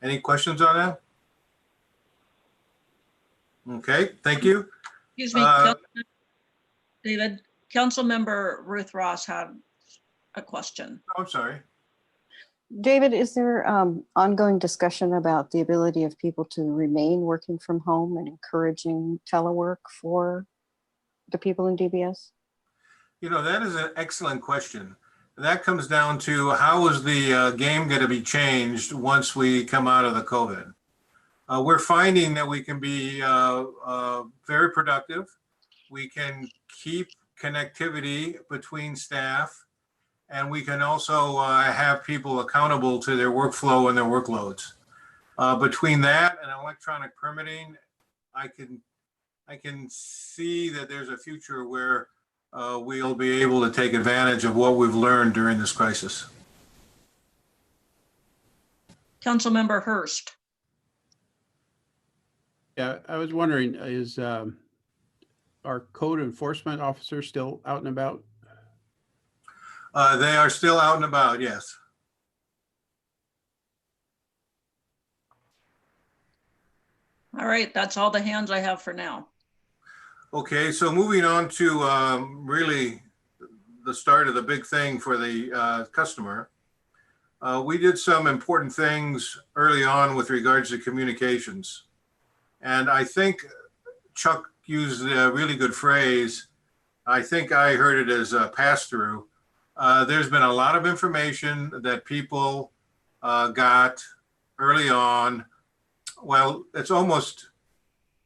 Any questions on that? Okay, thank you. Excuse me, David, Councilmember Ruth Ross had a question. I'm sorry. David, is there ongoing discussion about the ability of people to remain working from home and encouraging telework for the people in DBS? You know, that is an excellent question. That comes down to how is the game going to be changed once we come out of the COVID? We're finding that we can be very productive. We can keep connectivity between staff, and we can also have people accountable to their workflow and their workloads. Between that and electronic permitting, I can see that there's a future where we'll be able to take advantage of what we've learned during this crisis. Councilmember Hurst. Yeah, I was wondering, is our code enforcement officer still out and about? They are still out and about, yes. All right, that's all the hands I have for now. Okay, so moving on to really the start of the big thing for the customer. We did some important things early on with regards to communications. And I think Chuck used a really good phrase. I think I heard it as a pass-through. There's been a lot of information that people got early on. Well, it's almost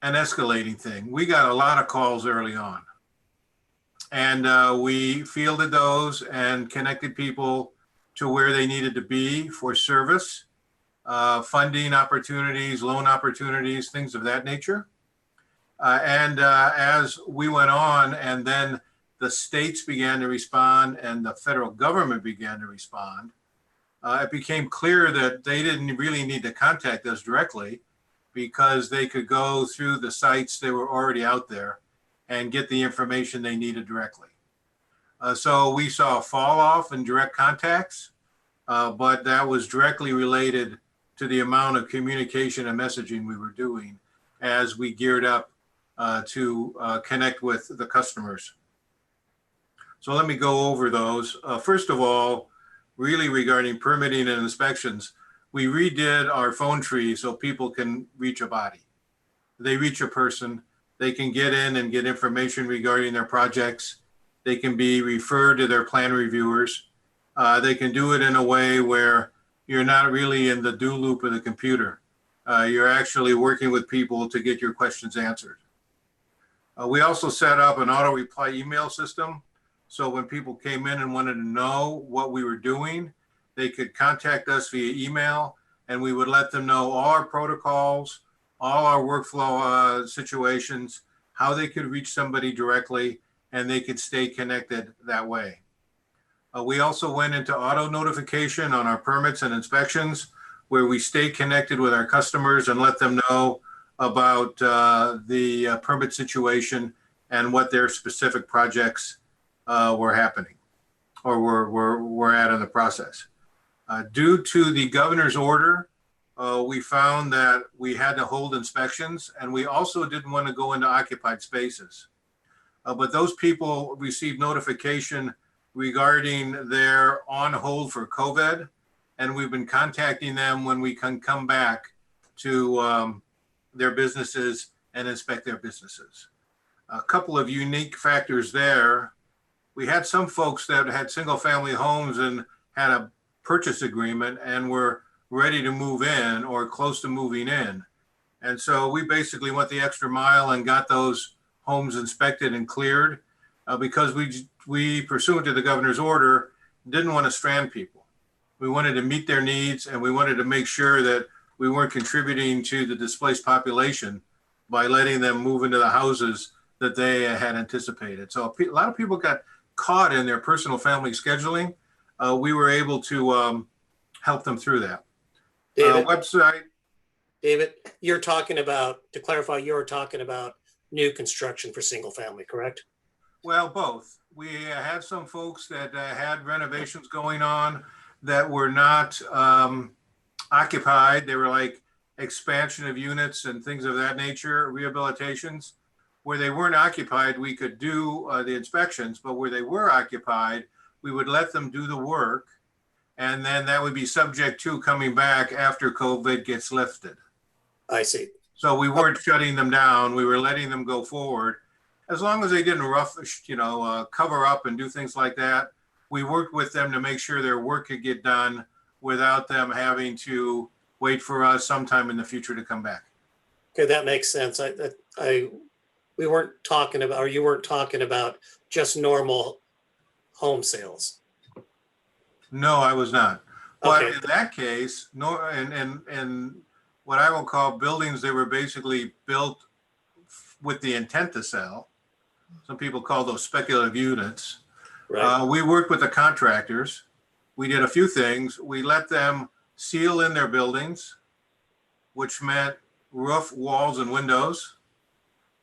an escalating thing. We got a lot of calls early on. And we fielded those and connected people to where they needed to be for service, funding opportunities, loan opportunities, things of that nature. And as we went on and then the states began to respond and the federal government began to respond, it became clear that they didn't really need to contact us directly because they could go through the sites that were already out there and get the information they needed directly. So we saw a fall off in direct contacts, but that was directly related to the amount of communication and messaging we were doing as we geared up to connect with the customers. So let me go over those. First of all, really regarding permitting and inspections, we redid our phone tree so people can reach a body. They reach a person, they can get in and get information regarding their projects. They can be referred to their plan reviewers. They can do it in a way where you're not really in the do loop of the computer. You're actually working with people to get your questions answered. We also set up an auto reply email system. So when people came in and wanted to know what we were doing, they could contact us via email, and we would let them know all our protocols, all our workflow situations, how they could reach somebody directly, and they could stay connected that way. We also went into auto notification on our permits and inspections, where we stay connected with our customers and let them know about the permit situation and what their specific projects were happening or were at in the process. Due to the governor's order, we found that we had to hold inspections, and we also didn't want to go into occupied spaces. But those people received notification regarding their on hold for COVID, and we've been contacting them when we can come back to their businesses and inspect their businesses. A couple of unique factors there. We had some folks that had single family homes and had a purchase agreement and were ready to move in or close to moving in. And so we basically went the extra mile and got those homes inspected and cleared because we, pursuant to the governor's order, didn't want to strand people. We wanted to meet their needs, and we wanted to make sure that we weren't contributing to the displaced population by letting them move into the houses that they had anticipated. So a lot of people got caught in their personal family scheduling. We were able to help them through that. David, Website. David, you're talking about, to clarify, you're talking about new construction for single family, correct? Well, both. We had some folks that had renovations going on that were not occupied. They were like expansion of units and things of that nature, rehabilitations. Where they weren't occupied, we could do the inspections, but where they were occupied, we would let them do the work. And then that would be subject to coming back after COVID gets lifted. I see. So we weren't shutting them down. We were letting them go forward. As long as they didn't cover up and do things like that, we worked with them to make sure their work could get done without them having to wait for us sometime in the future to come back. Okay, that makes sense. We weren't talking about, or you weren't talking about just normal home sales. No, I was not. But Okay. in that case, no, and what I will call buildings, they were basically built with the intent to sell. Some people call those speculative units. Right. We worked with the contractors. We did a few things. We let them seal in their buildings, which meant roof, walls, and windows.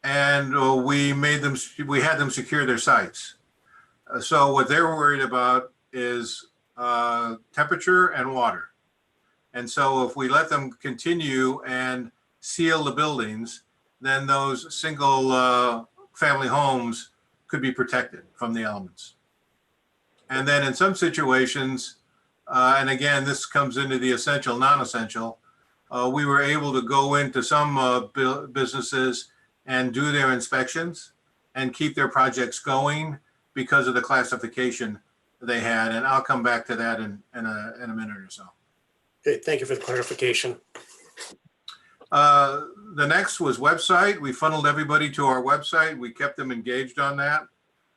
And we had them secure their sites. So what they're worried about is temperature and water. And so if we let them continue and seal the buildings, then those single family homes could be protected from the elements. And then in some situations, and again, this comes into the essential, non-essential, we were able to go into some businesses and do their inspections and keep their projects going because of the classification they had. And I'll come back to that in a minute or so. Okay, thank you for the clarification. The next was website. We funneled everybody to our website. We kept them engaged on that.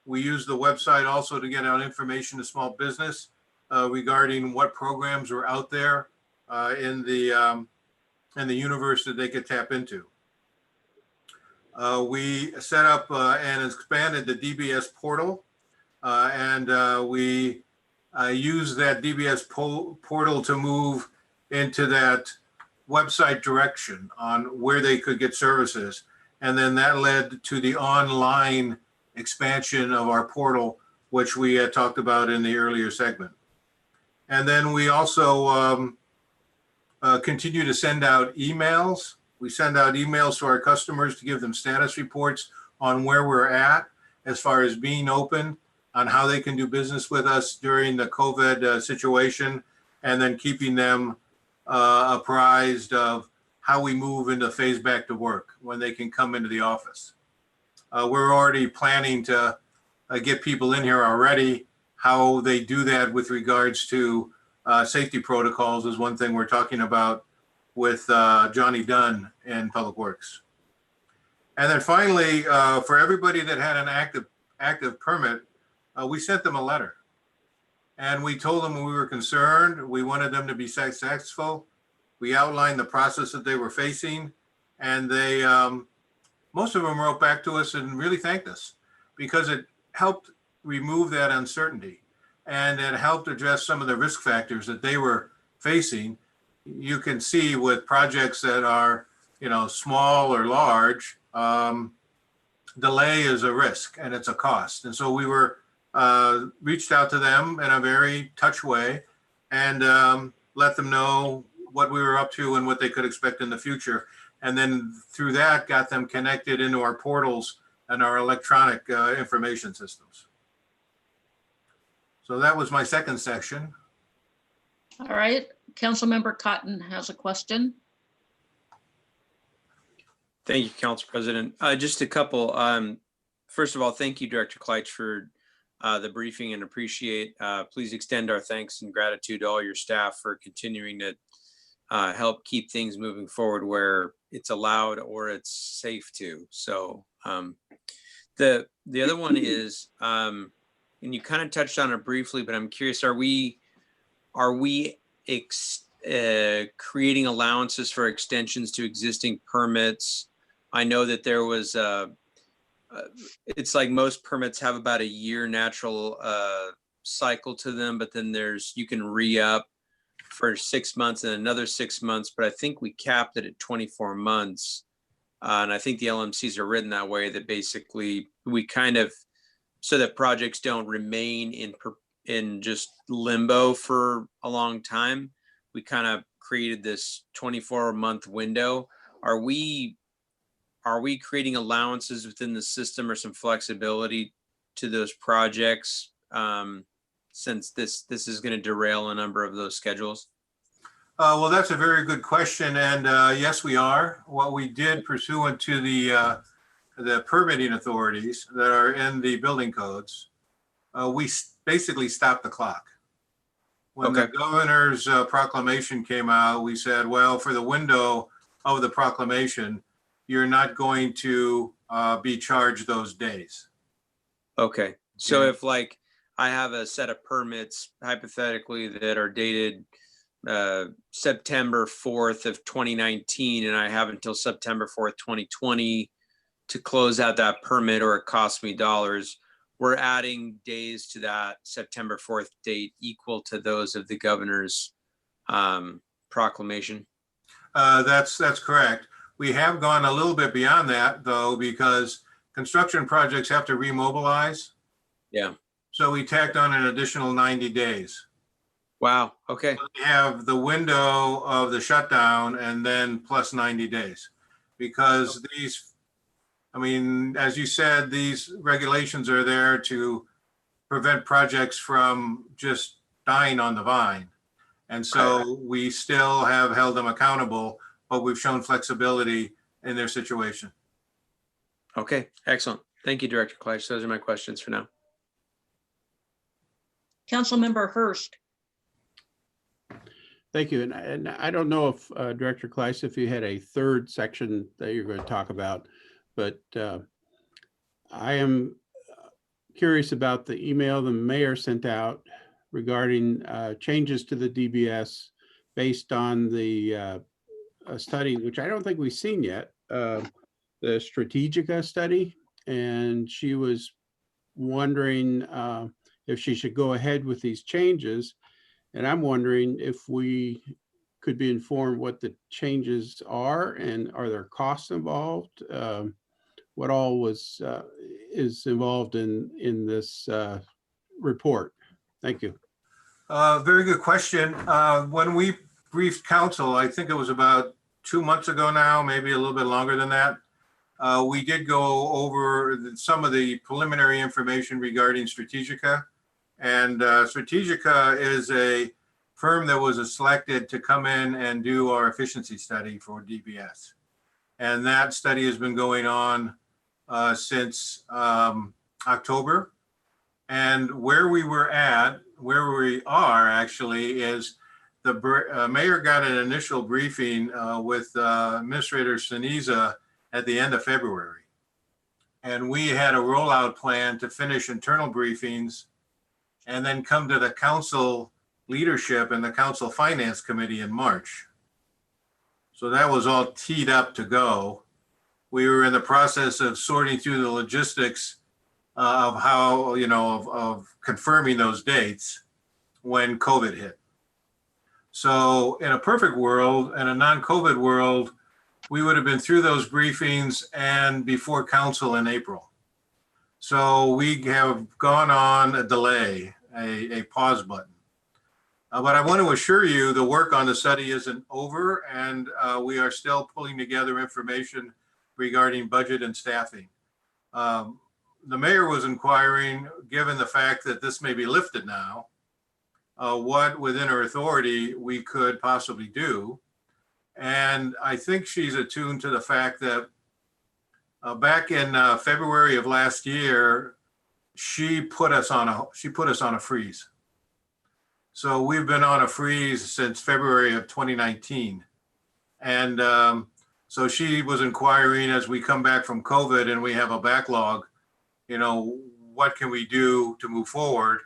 We used the website also to get out information to small business regarding what programs were out there in the universe that they could tap into. We set up and expanded the DBS portal, and we used that DBS portal to move into that website direction on where they could get services. And then that led to the online expansion of our portal, which we had talked about in the earlier segment. And then we also continue to send out emails. We send out emails to our customers to give them status reports on where we're at as far as being open on how they can do business with us during the COVID situation, and then keeping them apprised of how we move into phase back to work when they can come into the office. We're already planning to get people in here already. How they do that with regards to safety protocols is one thing we're talking about with Johnny Dunn in Public Works. And then finally, for everybody that had an active permit, we sent them a letter. And we told them we were concerned. We wanted them to be successful. We outlined the process that they were facing. And they, most of them wrote back to us and really thanked us because it helped remove that uncertainty. And it helped address some of the risk factors that they were facing. You can see with projects that are, small or large, delay is a risk and it's a cost. And so we were reached out to them in a very touch way and let them know what we were up to and what they could expect in the future. And then through that, got them connected into our portals and our electronic information systems. So that was my second section. All right, Councilmember Cotton has a question. Thank you, Council President. Just a couple. First of all, thank you, Director Kleitz, for the briefing and appreciate. Please extend our thanks and gratitude to all your staff for continuing to help keep things moving forward where it's allowed or it's safe to. So the other one is, and you kind of touched on it briefly, but I'm curious, are we creating allowances for extensions to existing permits? I know that there was, it's like most permits have about a year natural cycle to them, but then you can re-up for 6 months and another 6 months, but I think we capped it at 24 months. And I think the LMCs are written that way, that basically we kind of, so that projects don't remain in just limbo for a long time, we kind of created this 24-month window. Are we creating allowances within the system or some flexibility to those projects since this is going to derail a number of those schedules? Well, that's a very good question. And yes, we are. What we did pursuant to the permitting authorities that are in the building codes, we basically stopped the clock. When the governor's proclamation came out, we said, well, for the window of the proclamation, you're not going to be charged those days. Okay. So if like I have a set of permits hypothetically that are dated September 4th of 2019, and I have until September 4th, 2020 to close out that permit, or it costs me dollars, we're adding days to that September 4th date equal to those of the governor's proclamation. That's correct. We have gone a little bit beyond that though, because construction projects have to remobilize. Yeah. So we tacked on an additional 90 days. Wow. Okay. So we have the window of the shutdown and then plus 90 days because these, I mean, as you said, these regulations are there to prevent projects from just dying on the vine. And so we still have held them accountable, but we've shown flexibility in their situation. Okay, excellent. Thank you, Director Kleitz. Those are my questions for now. Councilmember Hurst. Thank you. And I don't know if Director Kleitz, if you had a third section that you're going to talk about, but I am curious about the email the mayor sent out regarding changes to the DBS based on the study, which I don't think we've seen yet, the Strategica study. And she was wondering if she should go ahead with these changes. And I'm wondering if we could be informed what the changes are and are there costs involved? What all is involved in this report? Thank you. Very good question. When we briefed council, I think it was about 2 months ago now, maybe a little bit longer than that. we did go over some of the preliminary information regarding Strategica. And Strategica is a firm that was selected to come in and do our efficiency study for DBS. And that study has been going on since October. And where we are actually is the mayor got an initial briefing with Administrator Siniza at the end of February. And we had a rollout plan to finish internal briefings and then come to the council leadership and the council finance committee in March. So that was all teed up to go. We were in the process of sorting through the logistics of how, of confirming those dates when COVID hit. So in a perfect world and a non-COVID world, we would have been through those briefings and before council in April. So we have gone on a delay, a pause button. But I want to assure you the work on the study isn't over, and we are still pulling together information regarding budget and staffing. The mayor was inquiring, given the fact that this may be lifted now, what within her authority we could possibly do. And I think she's attuned to the fact that back in February of last year, she put us on a freeze. So we've been on a freeze since February of 2019. And so she was inquiring as we come back from COVID and we have a backlog, what can we do to move forward?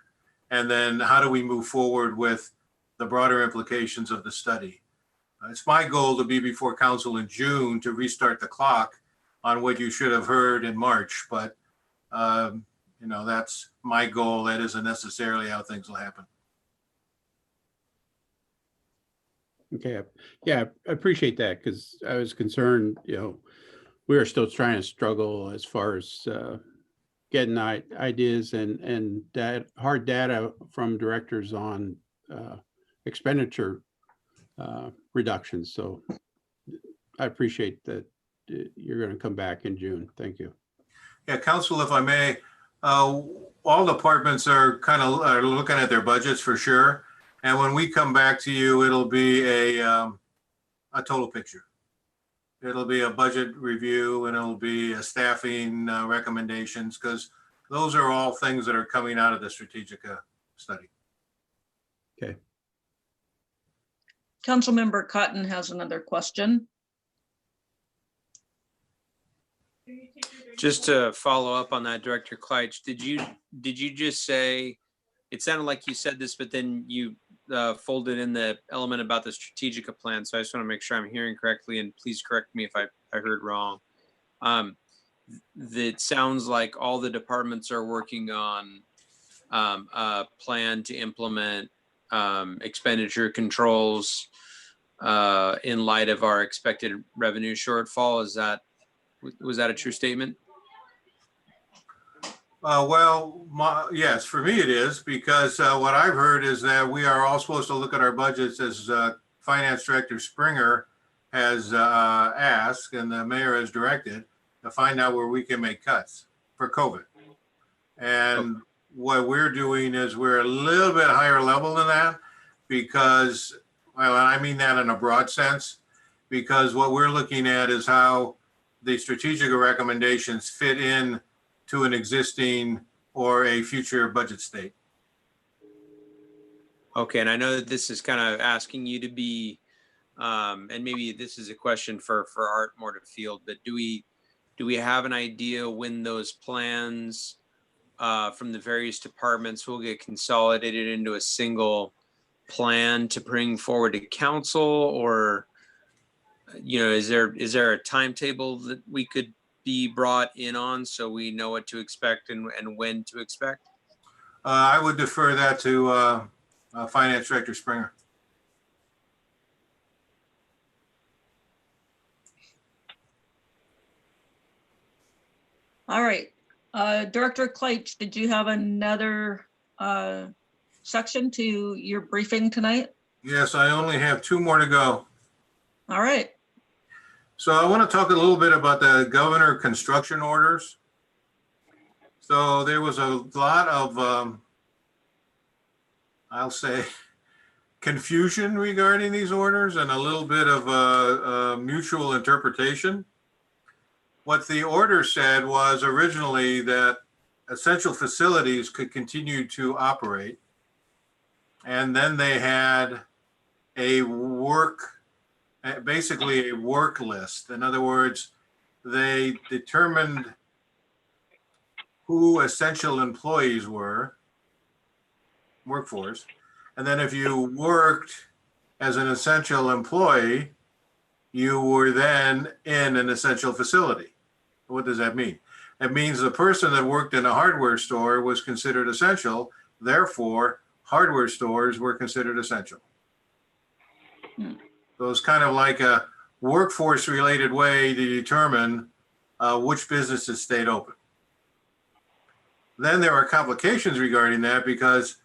And then how do we move forward with the broader implications of the study? It's my goal to be before council in June to restart the clock on what you should have heard in March. But, that's my goal. That isn't necessarily how things will happen. Okay. Yeah, I appreciate that because I was concerned, we are still trying to struggle as far as getting ideas and hard data from directors on expenditure reductions. So I appreciate that you're going to come back in June. Thank you. Yeah, council, if I may, all departments are are looking at their budgets for sure. And when we come back to you, it'll be a total picture. It'll be a budget review and it'll be a staffing recommendations, because those are all things that are coming out of the Strategica study. Okay. Councilmember Cotton has another question. Just to follow up on that, Director Kleitch, did you just say, it sounded like you said this, but then you folded in the element about the Strategica plan. So I just want to make sure I'm hearing correctly, and please correct me if I heard wrong. That sounds like all the departments are working on a plan to implement expenditure controls in light of our expected revenue shortfall. Was that a true statement? Yes, for me it is, because what I've heard is that we are all supposed to look at our budgets as Finance Director Springer has asked and the mayor has directed to find out where we can make cuts for COVID. And what we're doing is we're a little bit higher level than that because, and I mean that in a broad sense, because what we're looking at is how the Strategica recommendations fit in to an existing or a future budget state. Okay, and I know that this is kind of asking you to be, and maybe this is a question for Art more to field, but do we have an idea when those plans from the various departments will get consolidated into a single plan to bring forward to council, or is there a timetable that we could be brought in on so we know what to expect and when to expect? I would defer that to Finance Director Springer. All right. Director Kleitch, did you have another section to your briefing tonight? Yes, I only have 2 more to go. All right. So I want to talk a little bit about the governor construction orders. So there was a lot of, I'll say, confusion regarding these orders and a little bit of mutual interpretation. What the order said was originally that essential facilities could continue to operate. And then they had a basically a work list. In other words, they determined who essential employees were, workforce. And then if you worked as an essential employee, you were then in an essential facility. What does that mean? It means the person that worked in a hardware store was considered essential. Therefore, hardware stores were considered essential. So it's kind of like a workforce related way to determine which businesses stayed open. Then there are complications regarding that because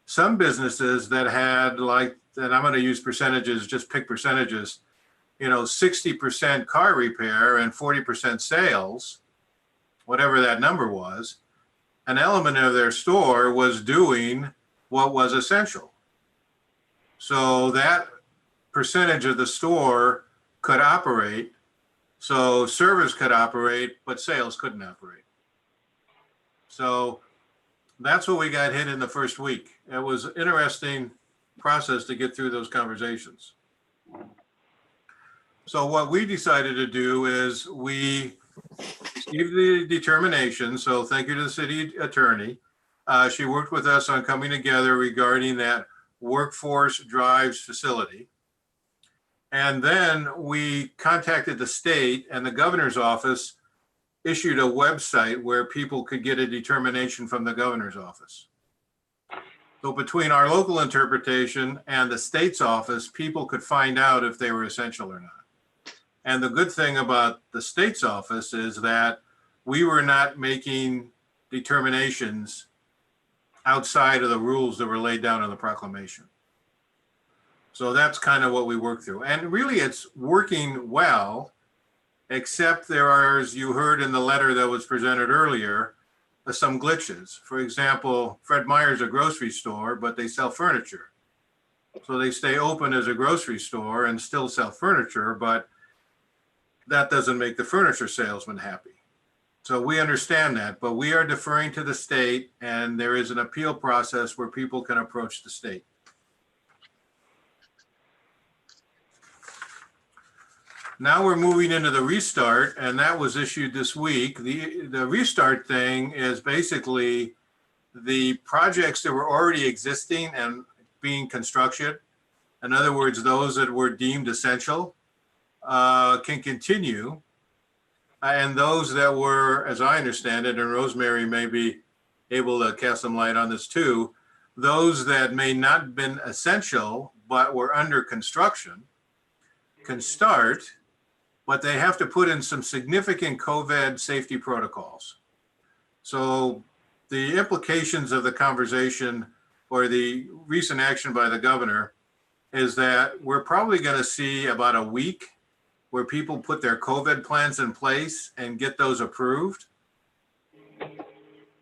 some businesses that had like, and I'm going to use percentages, just pick percentages, 60% car repair and 40% sales, whatever that number was, an element of their store was doing what was essential. So that percentage of the store could operate. So service could operate, but sales couldn't operate. So that's what we got hit in the first week. It was an interesting process to get through those conversations. So what we decided to do is we received the determination. So thank you to the city attorney. She worked with us on coming together regarding that workforce drives facility. And then we contacted the state, and the governor's office issued a website where people could get a determination from the governor's office. So between our local interpretation and the state's office, people could find out if they were essential or not. And the good thing about the state's office is that we were not making determinations outside of the rules that were laid down in the proclamation. So that's kind of what we worked through. And really it's working well, except there are, as you heard in the letter that was presented earlier, some glitches. For example, Fred Meyer's a grocery store, but they sell furniture. So they stay open as a grocery store and still sell furniture, but that doesn't make the furniture salesman happy. So we understand that, but we are deferring to the state, and there is an appeal process where people can approach the state. Now we're moving into the restart, and that was issued this week. The restart thing is basically the projects that were already existing and being constructed. In other words, those that were deemed essential can continue. And those that were, as I understand it, and Rosemary may be able to cast some light on this too, those that may not have been essential but were under construction can start, but they have to put in some significant COVID safety protocols. So the implications of the conversation or the recent action by the governor is that we're probably going to see about a week where people put their COVID plans in place and get those approved.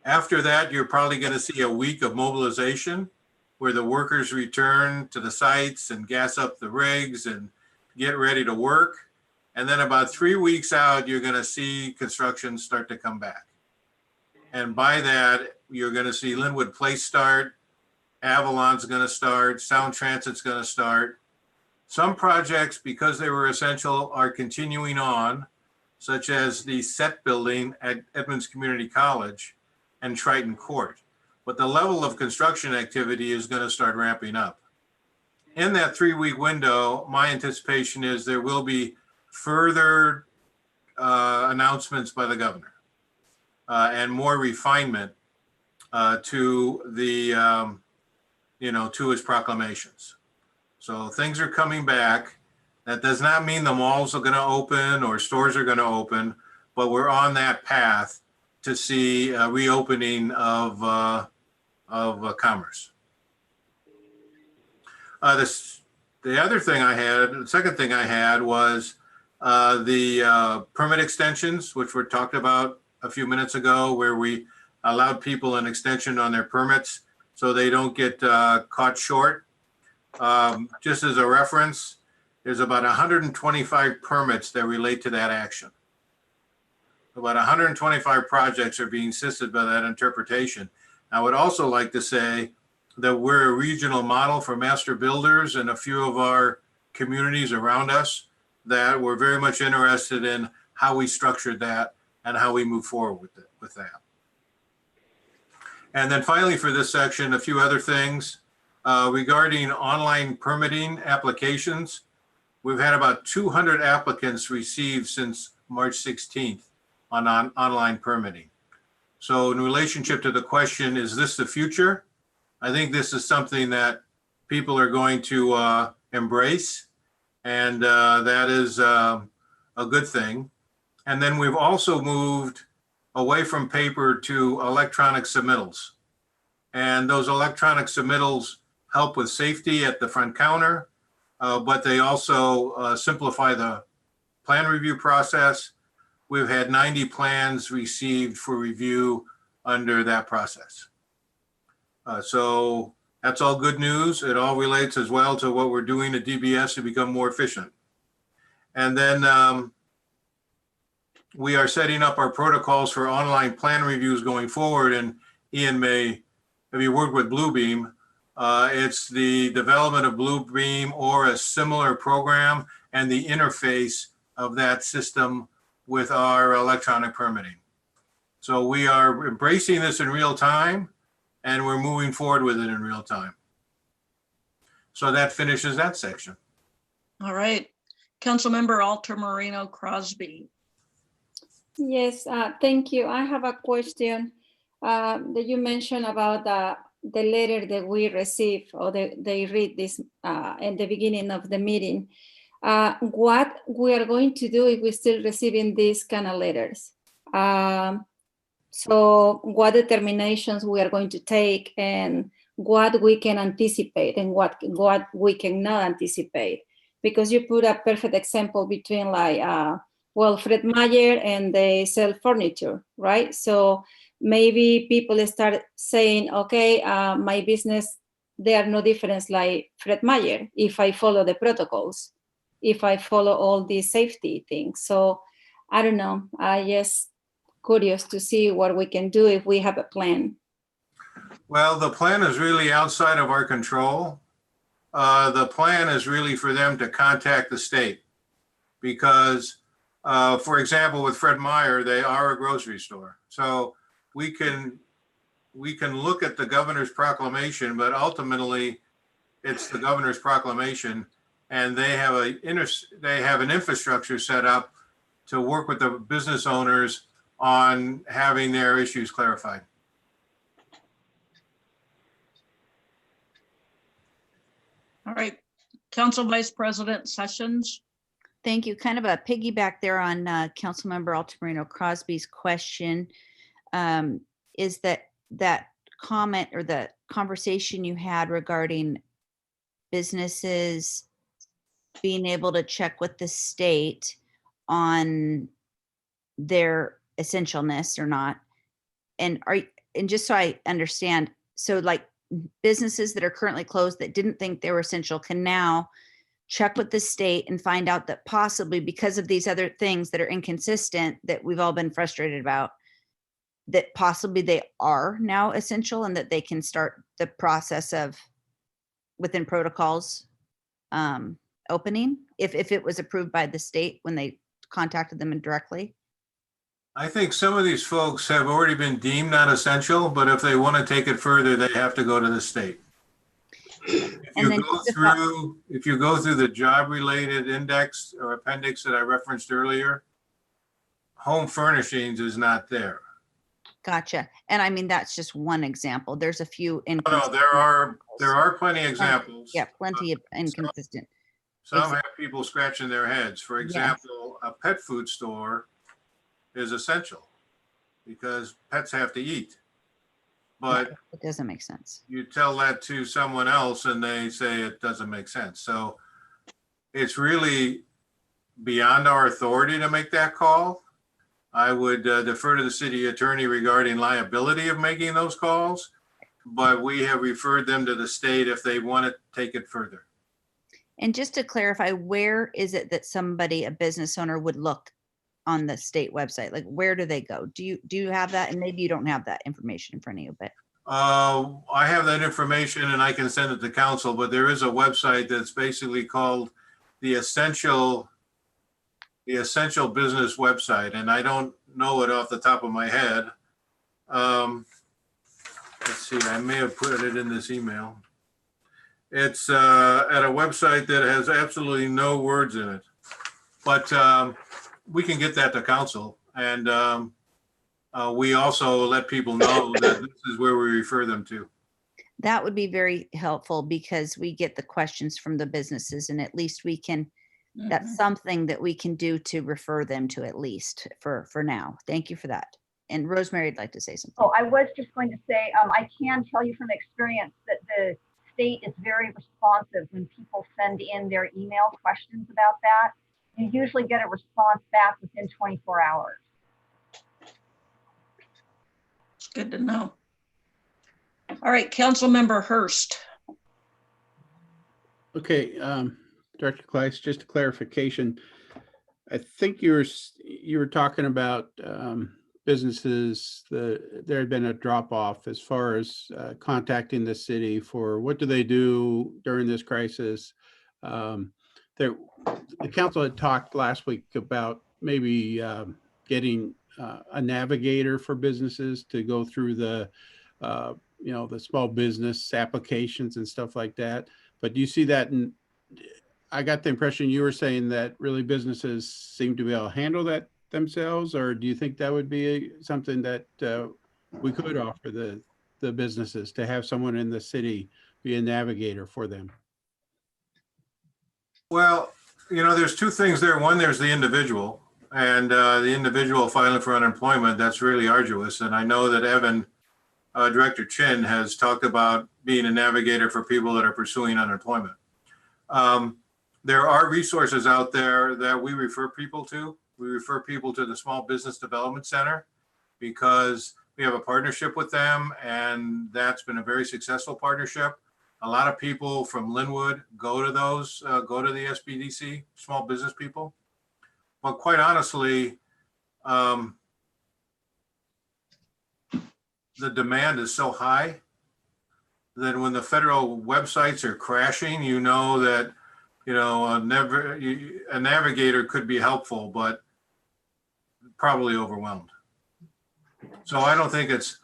After that, you're probably going to see a week of mobilization where the workers return to the sites and gas up the rigs and get ready to work. And then about 3 weeks out, you're going to see construction start to come back. And by that, you're going to see Linwood Place start, Avalon's going to start, Sound Transit's going to start. Some projects, because they were essential, are continuing on, such as the SET building at Edmonds Community College and Triton Court. But the level of construction activity is going to start ramping up. In that 3-week window, my anticipation is there will be further announcements by the governor and more refinement to the, to his proclamations. So things are coming back. That does not mean the malls are going to open or stores are going to open, but we're on that path to see a reopening of commerce. The other thing I had, the second thing I had was The permit extensions, which were talked about a few minutes ago, where we allowed people an extension on their permits so they don't get caught short. Just as a reference, there's about 125 permits that relate to that action. About 125 projects are being assisted by that interpretation. I would also like to say that we're a regional model for master builders in a few of our communities around us, that we're very much interested in how we structured that and how we move forward with that. And then finally, for this section, a few other things regarding online permitting applications. We've had about 200 applicants received since March 16th on online permitting. So in relationship to the question, is this the future? I think this is something that people are going to embrace, and that is a good thing. And then we've also moved away from paper to electronic submittals. And those electronic submittals help with safety at the front counter, but they also simplify the plan review process. We've had 90 plans received for review under that process. So that's all good news. It all relates as well to what we're doing at DBS to become more efficient. And then we are setting up our protocols for online plan reviews going forward. And Ian may, if you work with Bluebeam, it's the development of Bluebeam or a similar program and the interface of that system with our electronic permitting. So we are embracing this in real time, and we're moving forward with it in real time. So that finishes that section. All right. Councilmember Altamirano Crosby. Yes, thank you. I have a question that you mentioned about the letter that we received, or they read this at the beginning of the meeting. What we are going to do if we're still receiving these kind of letters. So what determinations we are going to take, and what we can anticipate and what we cannot anticipate. Because you put a perfect example between like, well, Fred Meyer, and they sell furniture, right? So maybe people start saying, okay, my business, there are no difference like Fred Meyer if I follow the protocols, if I follow all these safety things. So I don't know, I just curious to see what we can do if we have a plan. Well, the plan is really outside of our control. The plan is really for them to contact the state because, for example, with Fred Meyer, they are a grocery store. So we can look at the governor's proclamation, but ultimately it's the governor's proclamation, and they have an infrastructure set up to work with the business owners on having their issues clarified. All right. Council Vice President Sessions. Thank you. Kind of a piggyback there on Councilmember Altamirano Crosby's question. Is that comment or the conversation you had regarding businesses being able to check with the state on their essentialness or not? And just so I understand, so like businesses that are currently closed that didn't think they were essential can now check with the state and find out that possibly because of these other things that are inconsistent that we've all been frustrated about, that possibly they are now essential and that they can start the process of within protocols opening if it was approved by the state when they contacted them directly? I think some of these folks have already been deemed not essential, but if they want to take it further, they have to go to the state. If you go through the job-related index or appendix that I referenced earlier, home furnishings is not there. Gotcha. And I mean, that's just one example. There's a few. No, there are plenty of examples. Yeah, plenty of inconsistent. Some have people scratching their heads. For example, a pet food store is essential because pets have to eat. But it doesn't make sense. You tell that to someone else and they say it doesn't make sense. So it's really beyond our authority to make that call. I would defer to the city attorney regarding liability of making those calls, but we have referred them to the state if they want to take it further. And just to clarify, where is it that somebody, a business owner, would look on the state website? Like, where do they go? Do you have that? And maybe you don't have that information in front of you, but I have that information and I can send it to council, but there is a website that's basically called the Essential Business website, and I don't know it off the top of my head. Let's see, I may have put it in this email. It's at a website that has absolutely no words in it, but we can get that to council, and we also let people know that this is where we refer them to. that would be very helpful because we get the questions from the businesses and at least we can, that's something that we can do to refer them to at least for now. Thank you for that. And Rosemary would like to say something. Oh, I was just going to say, I can tell you from experience that the state is very responsive when people send in their email questions about that. You usually get a response back within 24 hours. It's good to know. All right, Councilmember Hurst. Okay, Director Kleis, just a clarification. I think you were talking about businesses, there had been a drop off as far as contacting the city for what do they do during this crisis. The council had talked last week about maybe getting a navigator for businesses to go through the the small business applications and stuff like that. But do you see that? I got the impression you were saying that really businesses seem to be able to handle that themselves, or do you think that would be something that we could offer the businesses to have someone in the city be a navigator for them? Well, there's two things there. One, there's the individual, and the individual filing for unemployment, that's really arduous. And I know that Evan, Director Chin, has talked about being a navigator for people that are pursuing unemployment. There are resources out there that we refer people to. We refer people to the Small Business Development Center because we have a partnership with them, and that's been a very successful partnership. A lot of people from Linwood go to those, go to the SBDC, small business people. But quite honestly, the demand is so high that when the federal websites are crashing, you know that a navigator could be helpful, but probably overwhelmed. So I don't think it's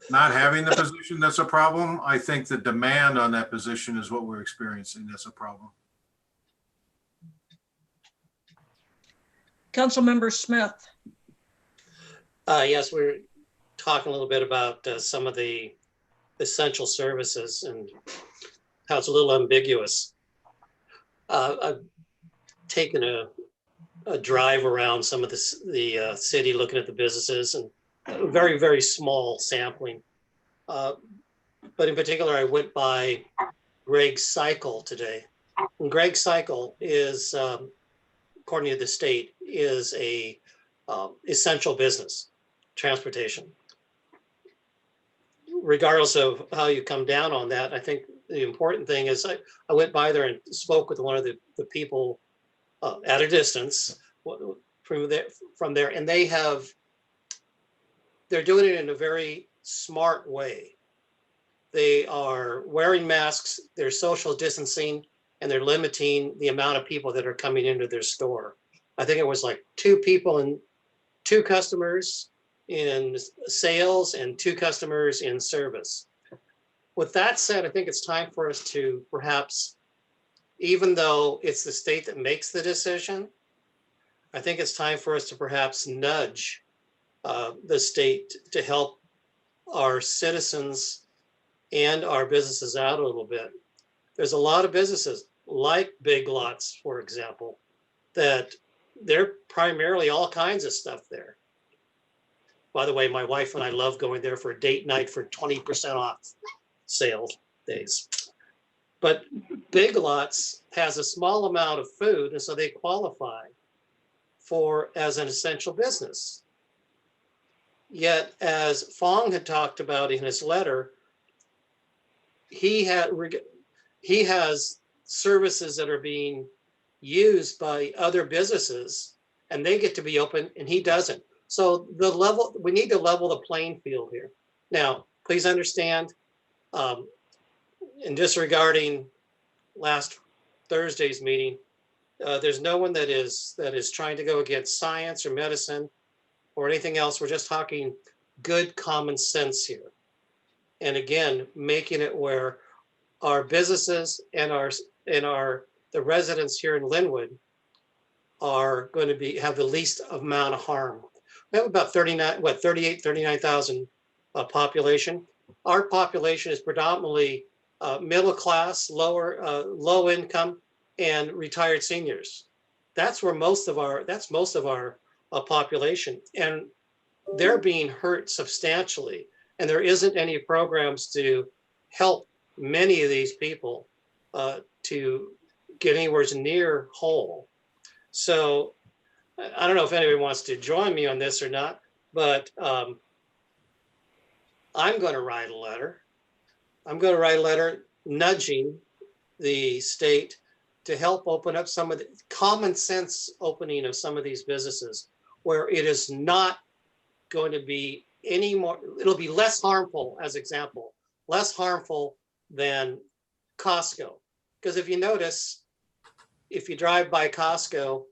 not having the position that's a problem. I think the demand on that position is what we're experiencing that's a problem. Councilmember Smith. Yes, we're talking a little bit about some of the essential services and how it's a little ambiguous. I've taken a drive around some of the city looking at the businesses, and a very, very small sampling. But in particular, I went by Greg's Cycle today. And Greg's Cycle is, according to the state, is a essential business, transportation. Regardless of how you come down on that, I think the important thing is I went by there and spoke with one of the people at a distance from there, and they're doing it in a very smart way. They are wearing masks, they're social distancing, and they're limiting the amount of people that are coming into their store. I think it was like 2 people and 2 customers in sales and 2 customers in service. With that said, I think it's time for us to perhaps, even though it's the state that makes the decision, I think it's time for us to perhaps nudge the state to help our citizens and our businesses out a little bit. There's a lot of businesses like Big Lots, for example, that they're primarily all kinds of stuff there. By the way, my wife and I love going there for a date night for 20% off sale days. But Big Lots has a small amount of food, and so they qualify for as an essential business. Yet, as Fong had talked about in his letter, he has services that are being used by other businesses, and they get to be open, and he doesn't. So we need to level the playing field here. Now, please understand, in disregarding last Thursday's meeting, there's no one that is trying to go against science or medicine or anything else. We're just talking good common sense here. And again, making it where our businesses and the residents here in Linwood are going to have the least amount of harm. We have about 39,000 population. Our population is predominantly middle class, low income, and retired seniors. That's most of our population, and they're being hurt substantially. And there isn't any programs to help many of these people to get anywhere near whole. So I don't know if anybody wants to join me on this or not, but I'm going to write a letter. I'm going to write a letter nudging the state to help open up some of the common sense opening of some of these businesses where it is not going to be any more, it'll be less harmful, as example, less harmful than Costco. Because if you notice, if you drive by Costco,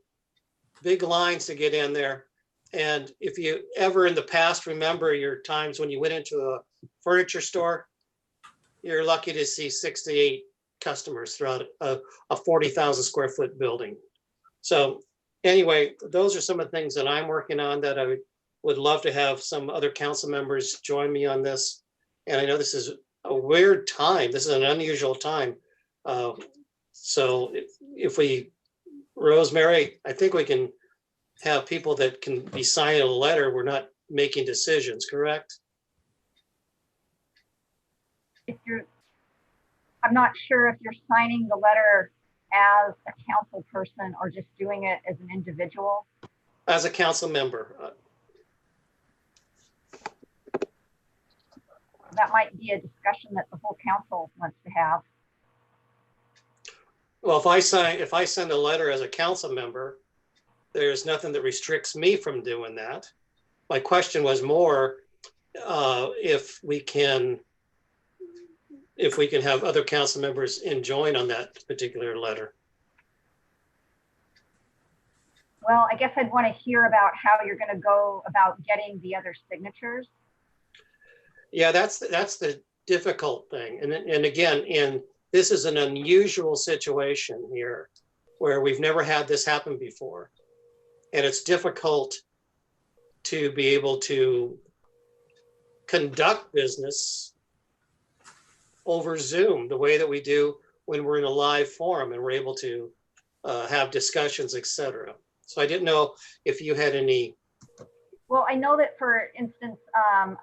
big lines to get in there. And if you ever in the past remember your times when you went into a furniture store, you're lucky to see 6 to 8 customers throughout a 40,000 square foot building. So anyway, those are some of the things that I'm working on that I would love to have some other council members join me on this. And I know this is a weird time. This is an unusual time. So if we, Rosemary, I think we can have people that can be signing a letter. We're not making decisions, correct? I'm not sure if you're signing the letter as a council person or just doing it as an individual. As a council member. That might be a discussion that the whole council wants to have. Well, if I send a letter as a council member, there's nothing that restricts me from doing that. My question was more if we can have other council members join on that particular letter. Well, I guess I'd want to hear about how you're going to go about getting the other signatures. Yeah, that's the difficult thing. And again, this is an unusual situation here where we've never had this happen before. And it's difficult to be able to conduct business over Zoom the way that we do when we're in a live forum and we're able to have discussions, etc. So I didn't know if you had any. Well, I know that, for instance,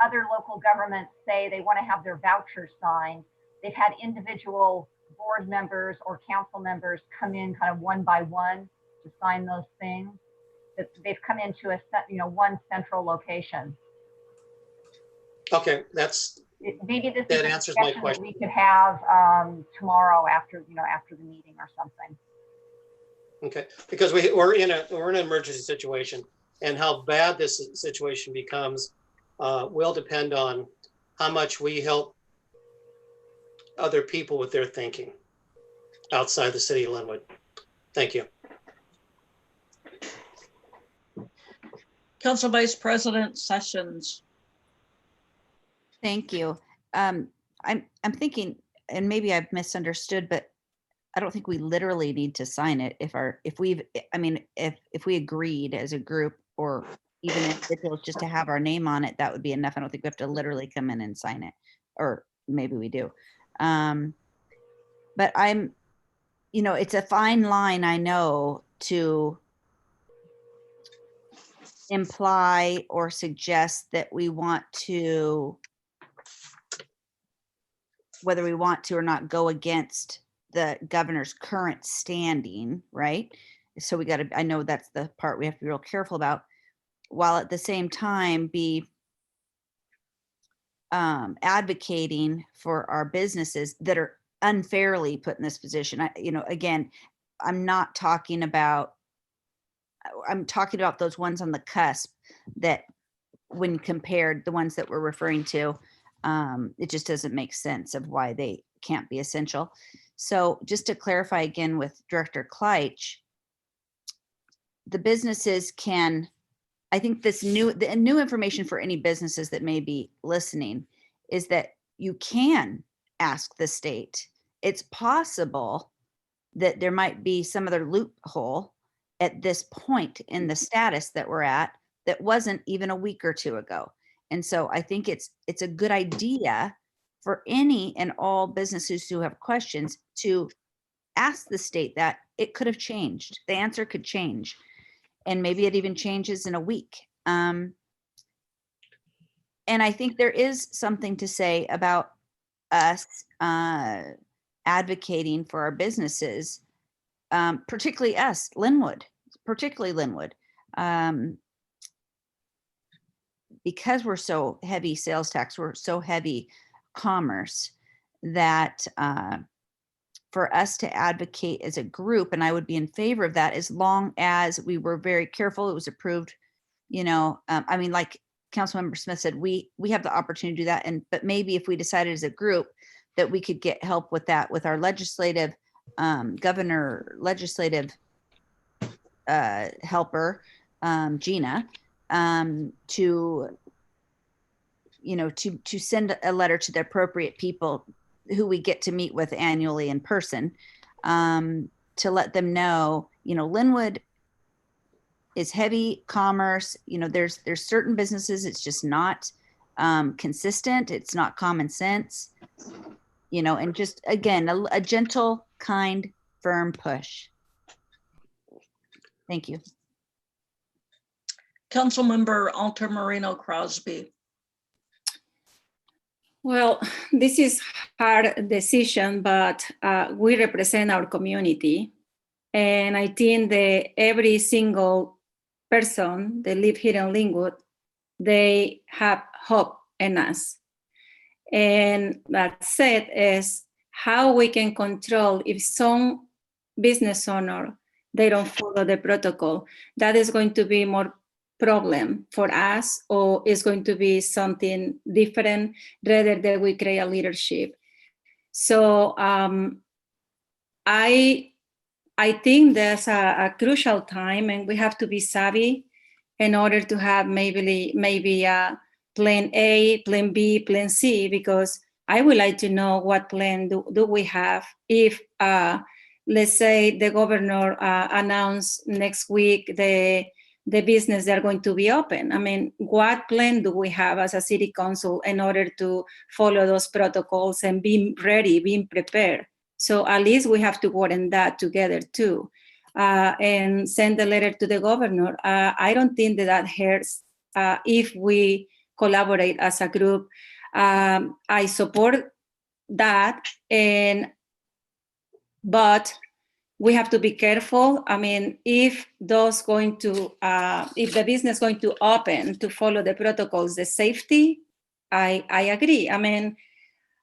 other local governments say they want to have their vouchers signed. They've had individual board members or council members come in kind of one by one to sign those things. They've come into one central location. Okay, maybe this that is answers my question. we could have tomorrow after the meeting or something. Okay, because we're in an emergency situation, and how bad this situation becomes will depend on how much we help other people with their thinking outside the city of Linwood. Thank you. Council Vice President Sessions. Thank you. I'm thinking, and maybe I've misunderstood, but I don't think we literally need to sign it if we agreed as a group or even individuals just to have our name on it, that would be enough. I don't think we have to literally come in and sign it, or maybe we do. But it's a fine line, I know, to imply or suggest that we want to, whether we want to or not, go against the governor's current standing, right? So we got to, I know that's the part we have to be real careful about, while at the same time be advocating for our businesses that are unfairly put in this position. Again, I'm talking about those ones on the cusp that, when compared, the ones that we're referring to, it just doesn't make sense of why they can't be essential. So just to clarify again with Director Kleitch, the businesses can, I think the new information for any businesses that may be listening is that you can ask the state. It's possible that there might be some other loophole at this point in the status that we're at that wasn't even a week or two ago. And so I think it's a good idea for any and all businesses who have questions to ask the state that. It could have changed. The answer could change. And maybe it even changes in a week. And I think there is something to say about us advocating for our businesses, particularly us, Linwood, because we're so heavy sales tax, we're so heavy commerce, that for us to advocate as a group, and I would be in favor of that, as long as we were very careful, it was approved, like Councilmember Smith said, we have the opportunity to do that. But maybe if we decided as a group that we could get help with that, with our legislative legislative helper, Gina, to send a letter to the appropriate people who we get to meet with annually in person, to let them know, Linwood is heavy commerce. There's certain businesses, it's just not consistent. It's not common sense, and just, again, a gentle, kind, firm push. Thank you. Councilmember Altamirano Crosby. Well, this is hard decision, but we represent our community. And I think that every single person that live here in Linwood, they have hope in us. And that said is how we can control if some business owner, they don't follow the protocol. That is going to be more problem for us, or is going to be something different rather than we create a leadership. So I think there's a crucial time, and we have to be savvy in order to have maybe a plan A, plan B, plan C, because I would like to know what plan do we have if, let's say, the governor announced next week the business that are going to be open. I mean, what plan do we have as a city council in order to follow those protocols and be ready, being prepared? So at least we have to work on that together too, and send a letter to the governor. I don't think that hurts if we collaborate as a group. I support that, but we have to be careful. I mean, if the business going to open to follow the protocols, the safety, I agree. I mean,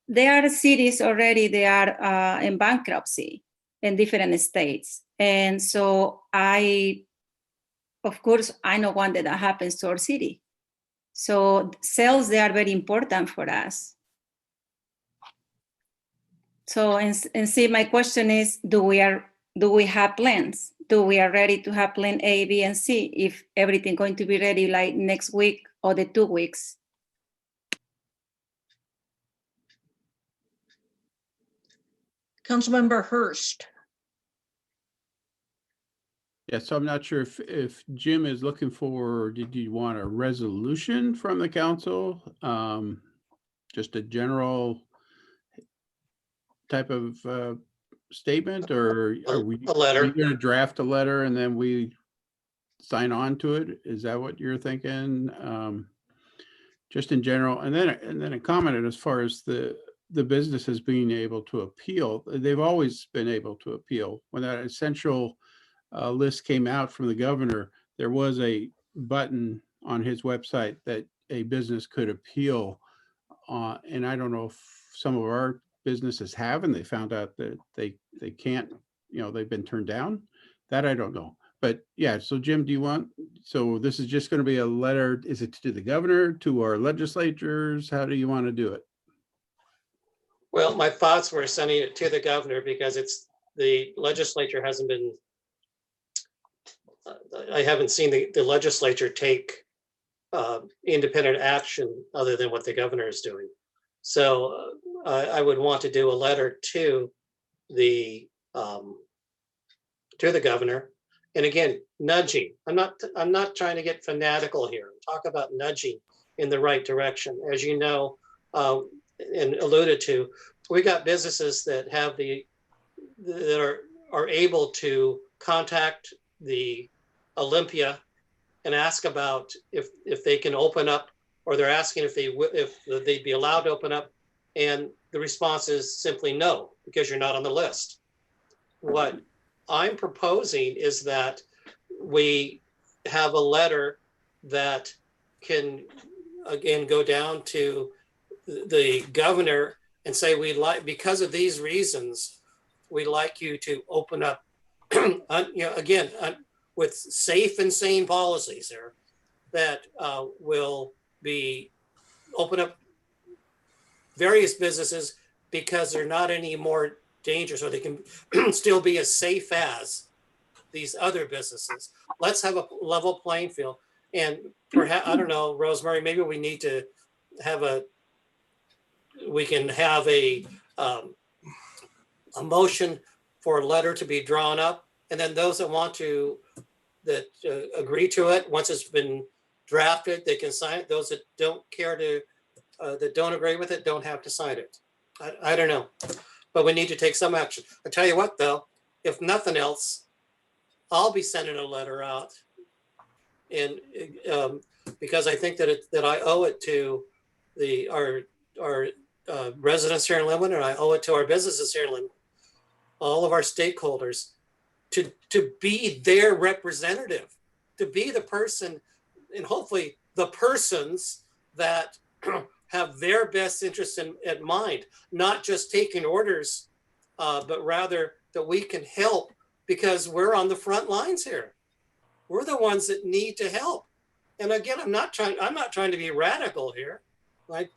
there are cities already, they are in bankruptcy in different states. And so of course, I know one that happens to our city. So sales, they are very important for us. So, and see, my question is, do we have plans? Do we are ready to have plan A, B, and C if everything going to be ready like next week or the 2 weeks? Councilmember Hurst. Yeah, so I'm not sure if Jim is looking for, did you want a resolution from the council? Just a general type of statement, or are we A letter. going to draft a letter and then we sign on to it? Is that what you're thinking? Just in general, and then a comment as far as the the businesses being able to appeal. They've always been able to appeal. When that essential list came out from the governor, there was a button on his website that a business could appeal. And I don't know if some of our businesses have, and they found out that they can't, they've been turned down. That I don't know. But yeah, so Jim, so this is just going to be a letter, is it to the governor, to our legislatures? How do you want to do it? Well, my thoughts were sending it to the governor because the legislature hasn't been, I haven't seen the legislature take independent action other than what the governor is doing. So I would want to do a letter to the governor. And again, nudging. I'm not trying to get fanatical here. Talk about nudging in the right direction. As you know, and alluded to, we got businesses that have that are able to contact the Olympia and ask about if they can open up, or they're asking if they'd be allowed to open up, and the response is simply no, because you're not on the list. What I'm proposing is that we have a letter that can, again, go down to the governor and say, because of these reasons, we'd like you to open up, again, with safe and sane policies there that will be open up various businesses because they're not any more dangerous, or they can still be as safe as these other businesses. Let's have a level playing field. And perhaps, I don't know, Rosemary, maybe we need to have a motion for a letter to be drawn up. And then those that want to, agree to it, once it's been drafted, they can sign it. Those that don't care to, that don't agree with it, don't have to sign it. I don't know, but we need to take some action. I tell you what, though, if nothing else, I'll be sending a letter out, and because I think that I owe it to our residents here in Linwood, and I owe it to our businesses here in Linwood, all of our stakeholders, to be their representative, to be the person, and hopefully the persons that have their best interests in mind, not just taking orders, but rather that we can help, because we're on the front lines here. We're the ones that need to help. And again, I'm not trying to be radical here. Like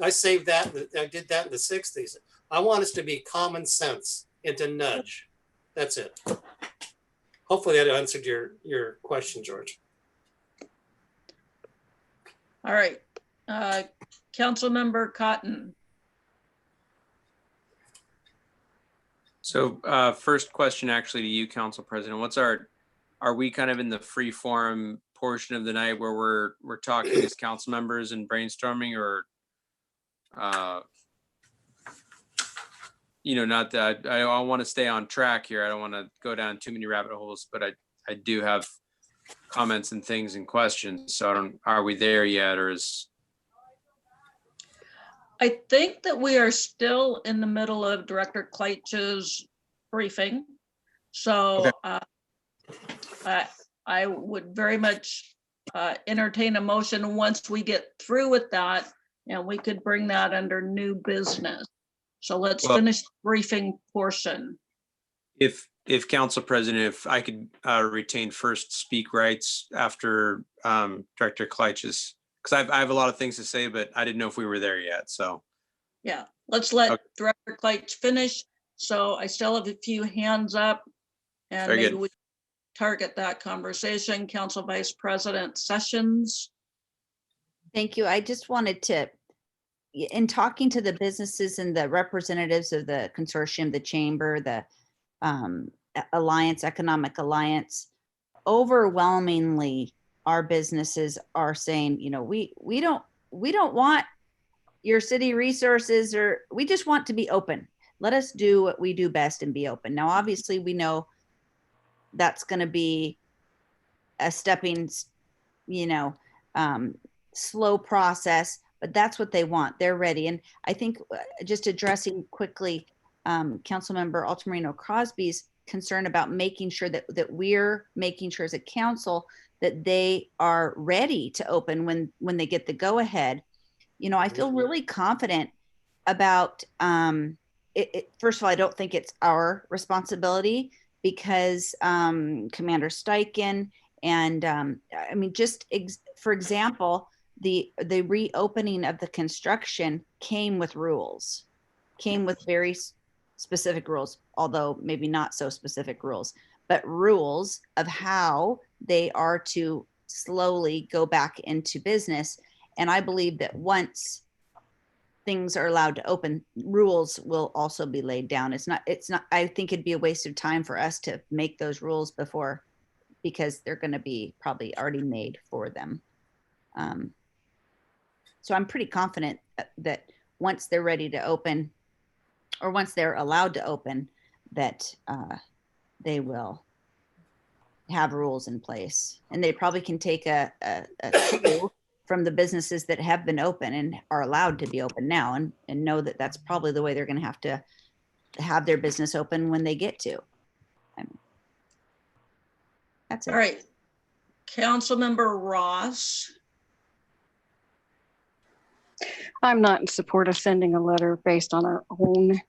I saved that, I did that in the 60s. I want us to be common sense and to nudge. That's it. Hopefully that answered your question, George. All right. Councilmember Cotton. So first question actually to you, Council President. Are we kind of in the free forum portion of the night where we're talking as council members and brainstorming, or not that I want to stay on track here. I don't want to go down too many rabbit holes, but I do have comments and things and questions. So are we there yet, or is? I think that we are still in the middle of Director Kleitch's briefing. So okay. I would very much entertain a motion once we get through with that, and we could bring that under new business. So let's finish the briefing portion. If Council President, if I could retain first speak rights after Director Kleitch's, because I have a lot of things to say, but I didn't know if we were there yet. So yeah, let's let Director Kleitch finish. So I still have a few hands up, and very maybe good. we target that conversation. Council Vice President Sessions. Thank you. I just wanted to, in talking to the businesses and the representatives of the consortium, the chamber, the Alliance, Economic Alliance, overwhelmingly, our businesses are saying, we don't want your city resources, or we just want to be open. Let us do what we do best and be open. Now, obviously, we know that's going to be a stepping, slow process, but that's what they want. They're ready. And I think just addressing quickly, Councilmember Altamirano Crosby's concern about making sure that we're making sure as a council that they are ready to open when they get the go ahead. You know, I feel really confident about first of all, I don't think it's our responsibility because Commander Steichen and I mean, just for example, the reopening of the construction came with rules, came with very specific rules, although maybe not so specific rules, but rules of how they are to slowly go back into business. And I believe that once things are allowed to open, rules will also be laid down. It's not, I think it'd be a waste of time for us to make those rules before, because they're going to be probably already made for them. So I'm pretty confident that once they're ready to open, or once they're allowed to open, that they will have rules in place. And they probably can take a cue from the businesses that have been open and are allowed to be open now, and know that that's probably the way they're going to have their business open when they get to. That's it. All right. Councilmember Ross. I'm not in support of sending a letter based on our own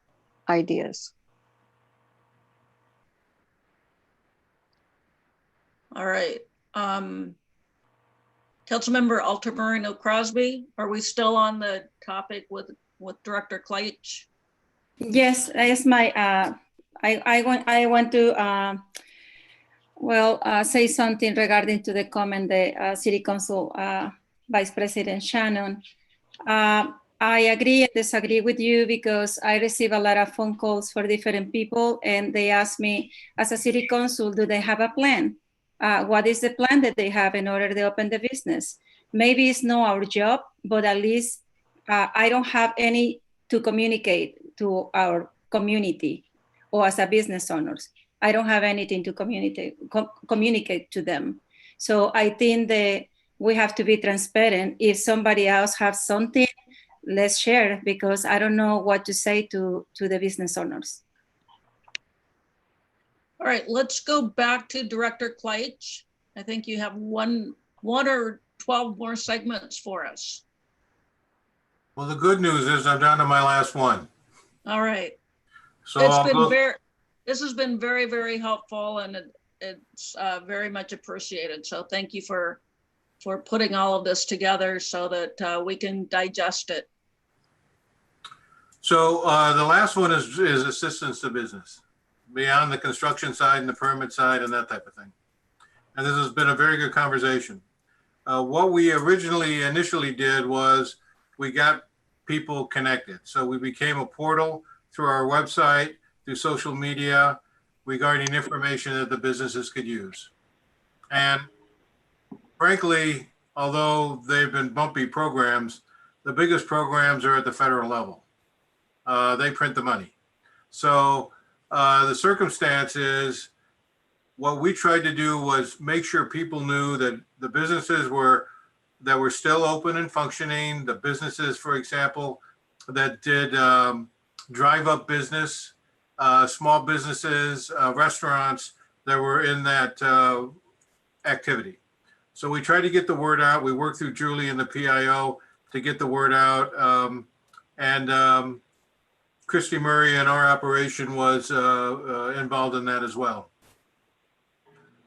ideas. All right. Councilmember Altamirano Crosby, are we still on the topic with Director Kleitch? Yes, that's my, I want to, say something regarding to the comment the City Council Vice President Shannon. I agree and disagree with you because I receive a lot of phone calls for different people, and they ask me, as a City Council, do they have a plan? What is the plan that they have in order to open the business? Maybe it's not our job, but at least I don't have any to communicate to our community or as a business owners. I don't have anything to communicate to them. So I think that we have to be transparent. If somebody else has something, let's share, because I don't know what to say to the business owners. All right, let's go back to Director Kleitch. I think you have one or 12 more segments for us. Well, the good news is I'm down to my last one. All right. So this has been very, very helpful, and it's very much appreciated. So thank you for putting all of this together so that we can digest it. So the last one is assistance to business, beyond the construction side and the permit side and that type of thing. And this has been a very good conversation. What we initially did was we got people connected. So we became a portal through our website, through social media, regarding information that the businesses could use. And frankly, although they've been bumpy programs, the biggest programs are at the federal level. They print the money. So the circumstance is, what we tried to do was make sure people knew that the businesses that were still open and functioning, the businesses, for example, that did drive-up business, small businesses, restaurants that were in that activity. So we tried to get the word out. We worked through Julie and the PIO to get the word out. And Christy Murray and our operation was involved in that as well.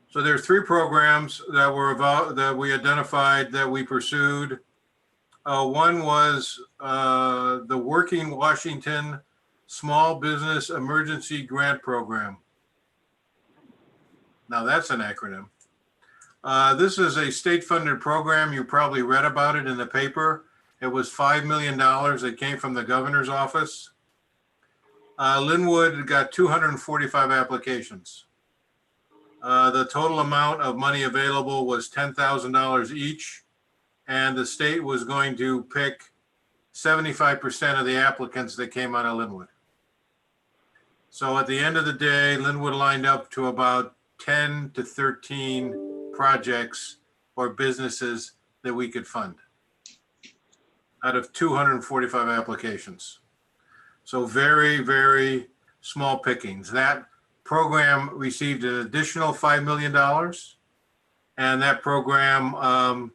So there's 3 programs that we identified that we pursued. One was the Working Washington Small Business Emergency Grant Program. Now that's an acronym. This is a state-funded program. You probably read about it in the paper. It was $5 million that came from the governor's office. Linwood got 245 applications. The total amount of money available was $10,000 each, and the state was going to pick 75% of the applicants that came out of Linwood. So at the end of the day, Linwood lined up to about 10 to 13 projects or businesses that we could fund. out of 245 applications. So very, very small pickings. That program received an additional $5 million. And that program,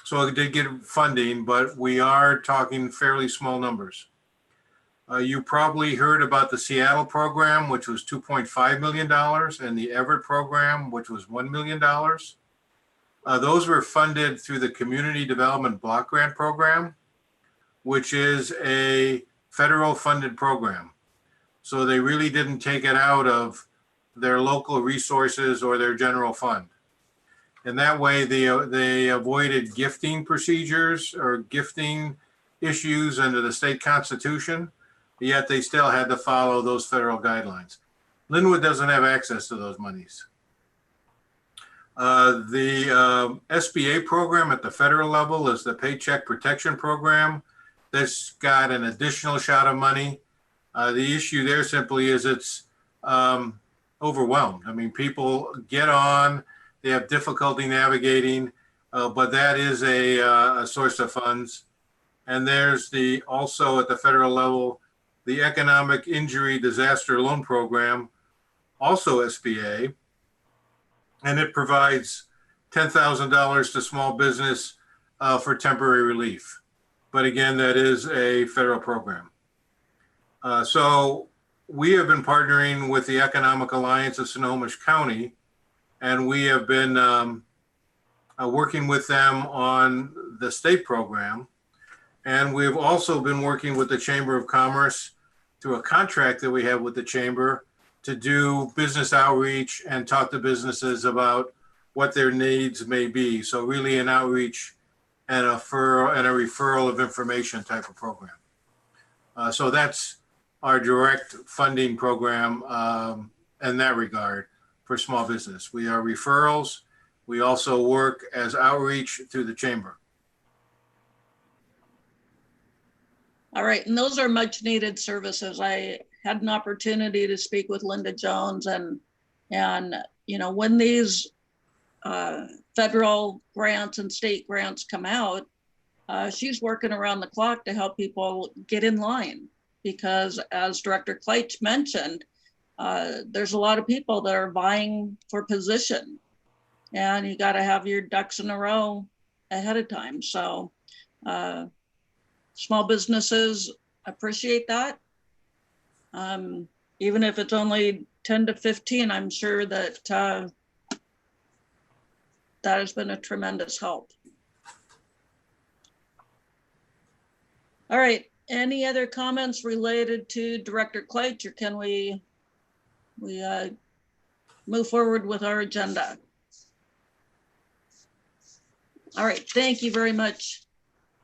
so it did get funding, but we are talking fairly small numbers. You probably heard about the Seattle program, which was $2.5 million, and the Everett program, which was $1 million. Those were funded through the Community Development Block Grant Program, which is a federal funded program. So they really didn't take it out of their local resources or their general fund. And that way they avoided gifting procedures or gifting issues under the state constitution, yet they still had to follow those federal guidelines. Linwood doesn't have access to those monies. The SBA program at the federal level is the Paycheck Protection Program. That's got an additional shot of money. The issue there simply is it's overwhelmed. I mean, people get on, they have difficulty navigating, but that is a source of funds. And there's also at the federal level, the Economic Injury Disaster Loan Program, also SBA, and it provides $10,000 to small business for temporary relief. But again, that is a federal program. So we have been partnering with the Economic Alliance of Snohomish County, and we have been working with them on the state program. And we've also been working with the Chamber of Commerce through a contract that we have with the Chamber to do business outreach and talk to businesses about what their needs may be. So really an outreach and a referral of information type of program. So that's our direct funding program in that regard for small business. We are referrals. We also work as outreach through the Chamber. All right, and those are much needed services. I had an opportunity to speak with Linda Jones, and you know, when these federal grants and state grants come out, she's working around the clock to help people get in line, because as Director Kleitch mentioned, there's a lot of people that are vying for position, and you got to have your ducks in a row ahead of time. So small businesses appreciate that. Even if it's only 10 to 15, I'm sure that that has been a tremendous help. All right, any other comments related to Director Kleitch, or can we move forward with our agenda? All right, thank you very much,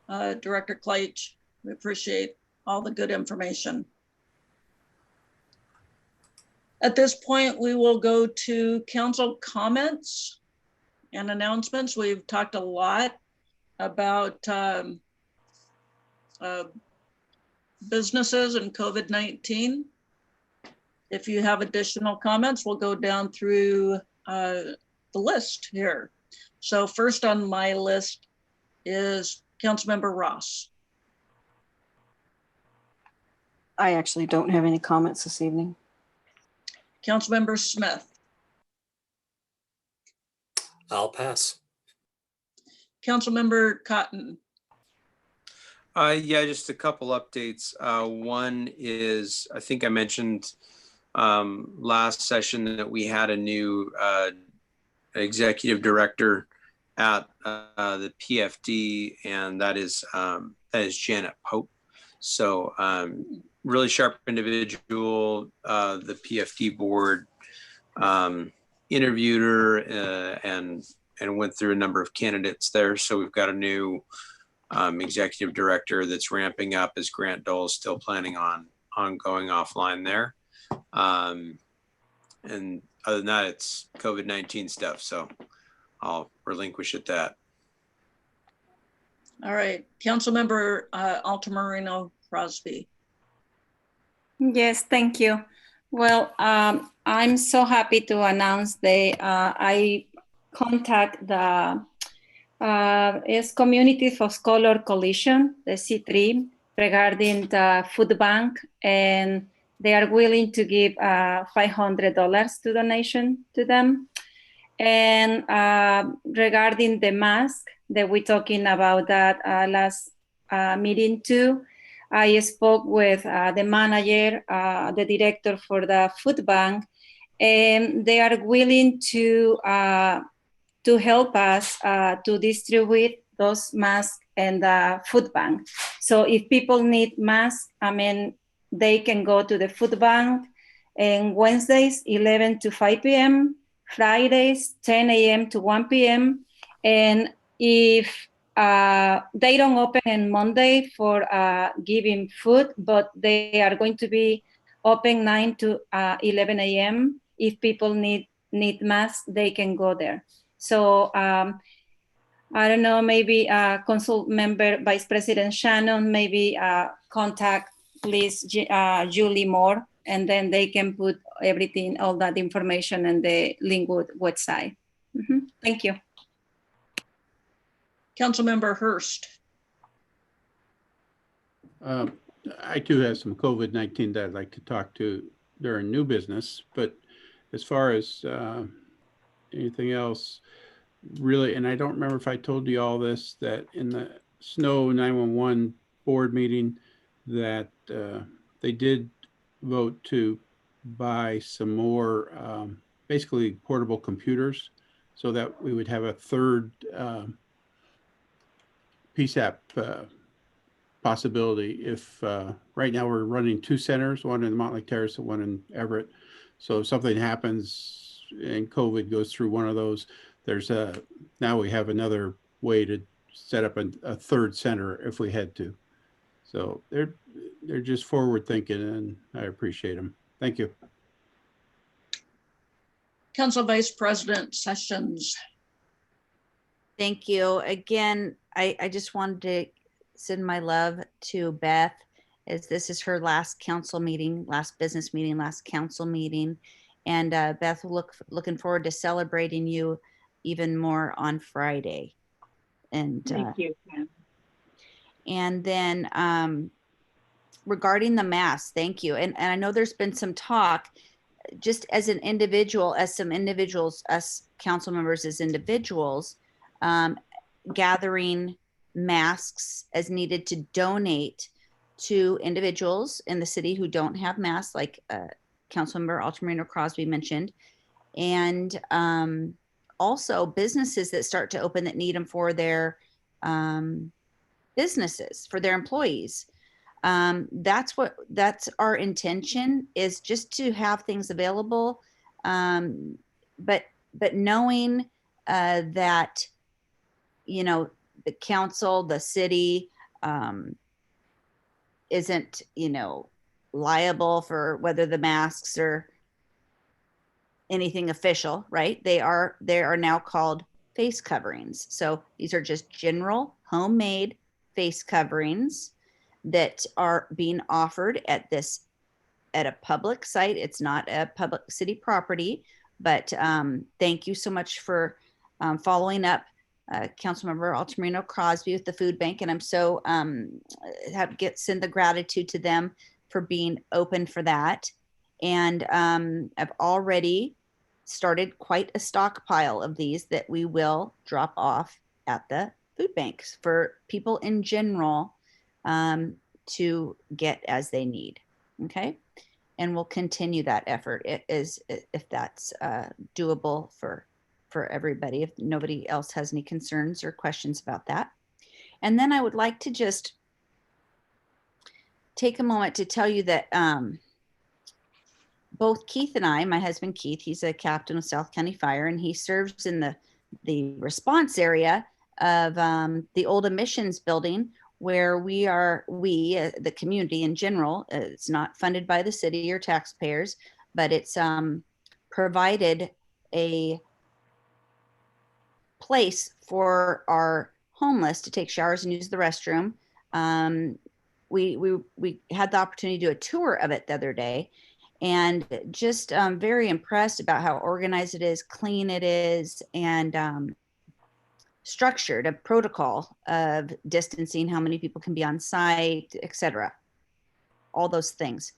Director Kleitch. We appreciate all the good information. At this point, we will go to council comments and announcements. We've talked a lot about businesses and COVID-19. If you have additional comments, we'll go down through the list here. So first on my list is Councilmember Ross. I actually don't have any comments this evening. Councilmember Smith. I'll pass. Councilmember Cotton. Yeah, just a couple updates. One is, I think I mentioned last session that we had a new executive director at the PFD, and that is Janet Pope. So really sharp individual. The PFD board interviewed her and went through a number of candidates there. So we've got a new executive director that's ramping up, as Grant Dole is still planning on going offline there. And other than that, it's COVID-19 stuff. So I'll relinquish at that. All right, Councilmember Altamirano Crosby. Yes, thank you. Well, I'm so happy to announce I contact the is Community for Scholar Coalition, the C3, regarding the food bank, and they are willing to give $500 to donation to them. And regarding the mask that we're talking about that last meeting too, I spoke with the manager, the director for the food bank, and they are willing to help us to distribute those masks and the food bank. So if people need masks, I mean, they can go to the food bank, and Wednesdays 11 to 5 p.m., Fridays 10 a.m. to 1 p.m. And if they don't open on Monday for giving food, but they are going to be open 9 to 11 a.m. If people need masks, they can go there. So I don't know, maybe Council Member Vice President Shannon, maybe contact please Julie Moore, and then they can put everything, all that information in the Linwood website. Thank you. Councilmember Hurst. I too have some COVID-19 that I'd like to talk to during new business, but as far as anything else, really, and I don't remember if I told you all this, that in the Snow 911 board meeting that they did vote to buy some more basically portable computers so that we would have a third PSAP possibility. If right now we're running 2 centers, one in Mountlake Terrace and one in Everett. So if something happens and COVID goes through one of those, there's now we have another way to set up a third center if we had to. So they're just forward thinking, and I appreciate them. Thank you. Council Vice President Sessions. Thank you. Again, I just wanted to send my love to Beth, as this is her last council meeting, last business meeting, last council meeting. And Beth, looking forward to celebrating you even more on Friday. And Thank you. and then regarding the mask, thank you. And I know there's been some talk, just as an individual, as some individuals, us council members as individuals, gathering masks as needed to donate to individuals in the city who don't have masks, like Councilmember Altamirano Crosby mentioned, and also businesses that start to open that need them for their businesses, for their employees. That's our intention, is just to have things available, but knowing that, you know, the council, the city isn't, you know, liable for whether the masks are anything official, right? They are now called face coverings. So these are just general homemade face coverings that are being offered at a public site. It's not a public city property, but thank you so much for following up Councilmember Altamirano Crosby with the food bank. And I'm so send the gratitude to them for being open for that. And I've already started quite a stockpile of these that we will drop off at the food banks for people in general to get as they need. Okay. And we'll continue that effort if that's doable for everybody, if nobody else has any concerns or questions about that. And then I would like to just take a moment to tell you that both Keith and I, my husband Keith, he's a captain of South County Fire, and he serves in the response area of the old admissions building, where the community in general, it's not funded by the city or taxpayers, but it's provided a place for our homeless to take showers and use the restroom. We had the opportunity to do a tour of it the other day, and just very impressed about how organized it is, clean it is, and structured, a protocol of distancing, how many people can be on site, etc. All those things.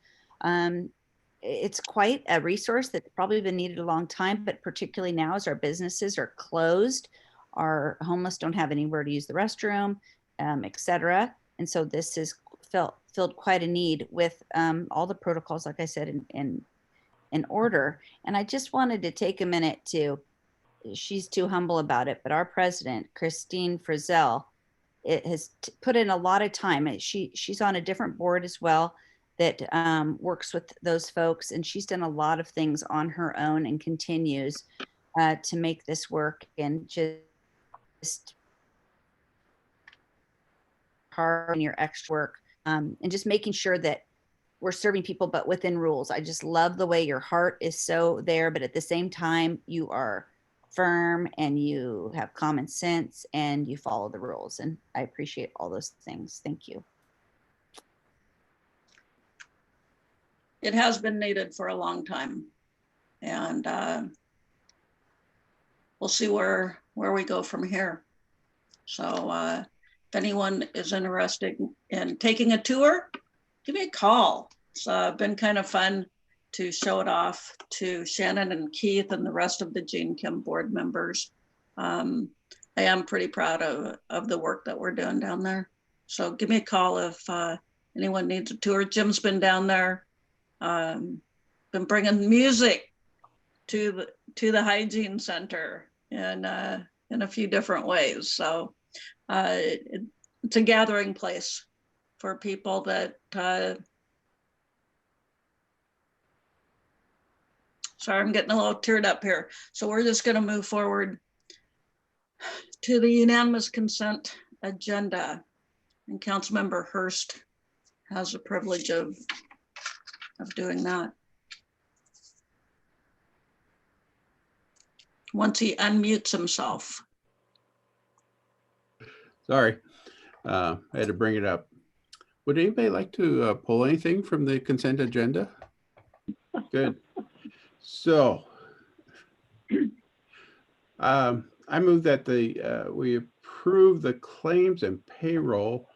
It's quite a resource that's probably been needed a long time, but particularly now as our businesses are closed, our homeless don't have anywhere to use the restroom, etc. And so this has filled quite a need with all the protocols, like I said, in order. And I just wanted to take a minute to, she's too humble about it, but our president, Christine Frizzell, it has put in a lot of time. She's on a different board as well that works with those folks, and she's done a lot of things on her own and continues to make this work, and just hard in your extra work, and just making sure that we're serving people, but within rules. I just love the way your heart is so there, but at the same time, you are firm and you have common sense and you follow the rules. And I appreciate all those things. Thank you. It has been needed for a long time. And we'll see where we go from here. So if anyone is interested in taking a tour, give me a call. It's been kind of fun to show it off to Shannon and Keith and the rest of the Gene Kim board members. I am pretty proud of the work that we're doing down there. So give me a call if anyone needs a tour. Jim's been down there, been bringing music to the hygiene center in a few different ways. So it's a gathering place for people that sorry, I'm getting a little teared up here. So we're just going to move forward to the unanimous consent agenda. And Councilmember Hurst has the privilege of doing that. Once he unmutes himself. Sorry, I had to bring it up. Would anybody like to pull anything from the consent agenda? Good. So I move that we approve the claims and payroll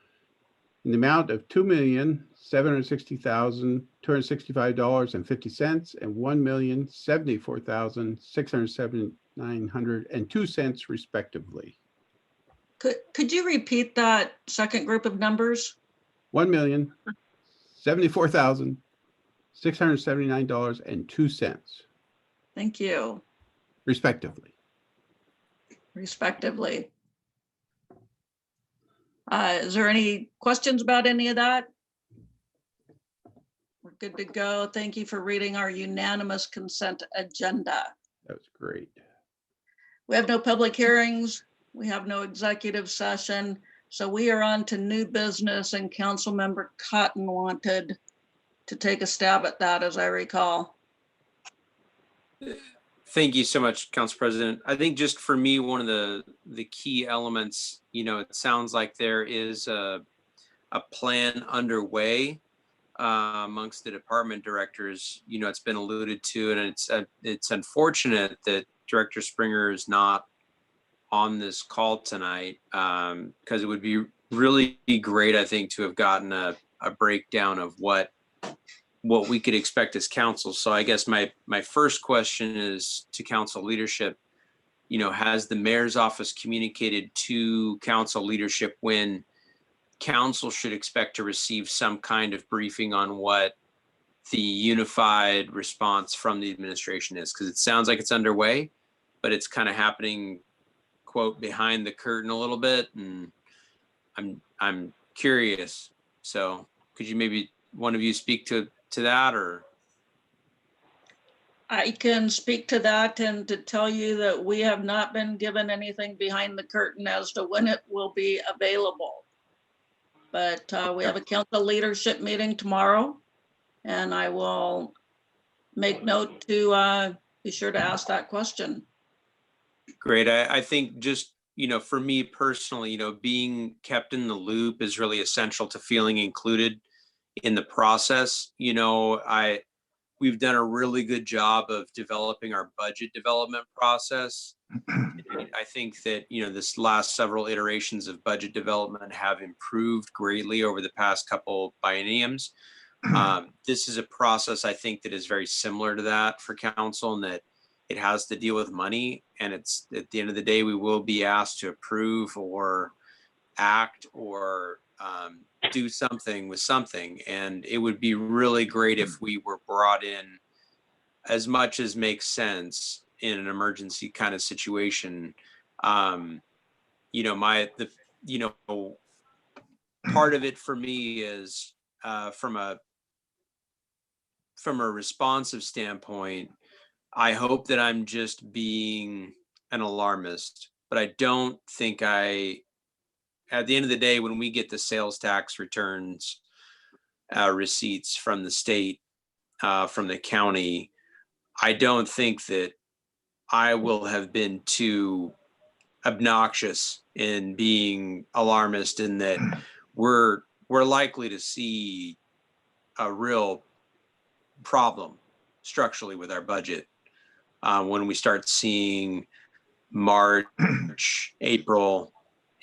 in the amount of $2,760,265.50 and $1,074,679.02 respectively. Could you repeat that second group of numbers? $1,074,679.02. Thank you. Respectively. Respectively. Is there any questions about any of that? We're good to go. Thank you for reading our unanimous consent agenda. That was great. We have no public hearings. We have no executive session. So we are on to new business, and Councilmember Cotton wanted to take a stab at that, as I recall. Thank you so much, Council President. I think just for me, one of the key elements, it sounds like there is a plan underway amongst the department directors. It's been alluded to, and it's unfortunate that Director Springer is not on this call tonight, because it would be really great, I think, to have gotten a breakdown of what we could expect as council. So I guess my first question is to council leadership. Has the mayor's office communicated to council leadership when council should expect to receive some kind of briefing on what the unified response from the administration is? Because it sounds like it's underway, but it's kind of happening, quote, behind the curtain a little bit, and I'm curious. So could you maybe one of you speak to that? Or I can speak to that and to tell you that we have not been given anything behind the curtain as to when it will be available. But we have a council leadership meeting tomorrow, and I will make note to be sure to ask that question. Great. I think just, for me personally, being kept in the loop is really essential to feeling included in the process. We've done a really good job of developing our budget development process. I think that, this last several iterations of budget development have improved greatly over the past couple bienniums. This is a process, I think, that is very similar to that for council, and that it has to deal with money. And it's at the end of the day, we will be asked to approve or act or do something with something. And it would be really great if we were brought in as much as makes sense in an emergency kind of situation. Part of it for me is from a responsive standpoint, I hope that I'm just being an alarmist, but I don't think at the end of the day, when we get the sales tax returns, receipts from the state, from the county, I don't think that I will have been too obnoxious in being alarmist, in that we're likely to see a real problem structurally with our budget when we start seeing March, April,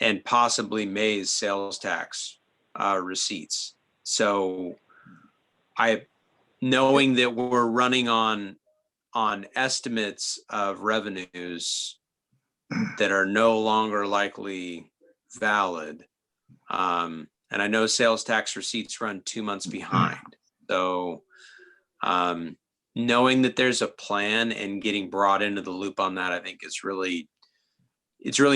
and possibly May's sales tax receipts. So knowing that we're running on estimates of revenues that are no longer likely valid. And I know sales tax receipts run 2 months behind. So knowing that there's a plan and getting brought into the loop on that, I think it's really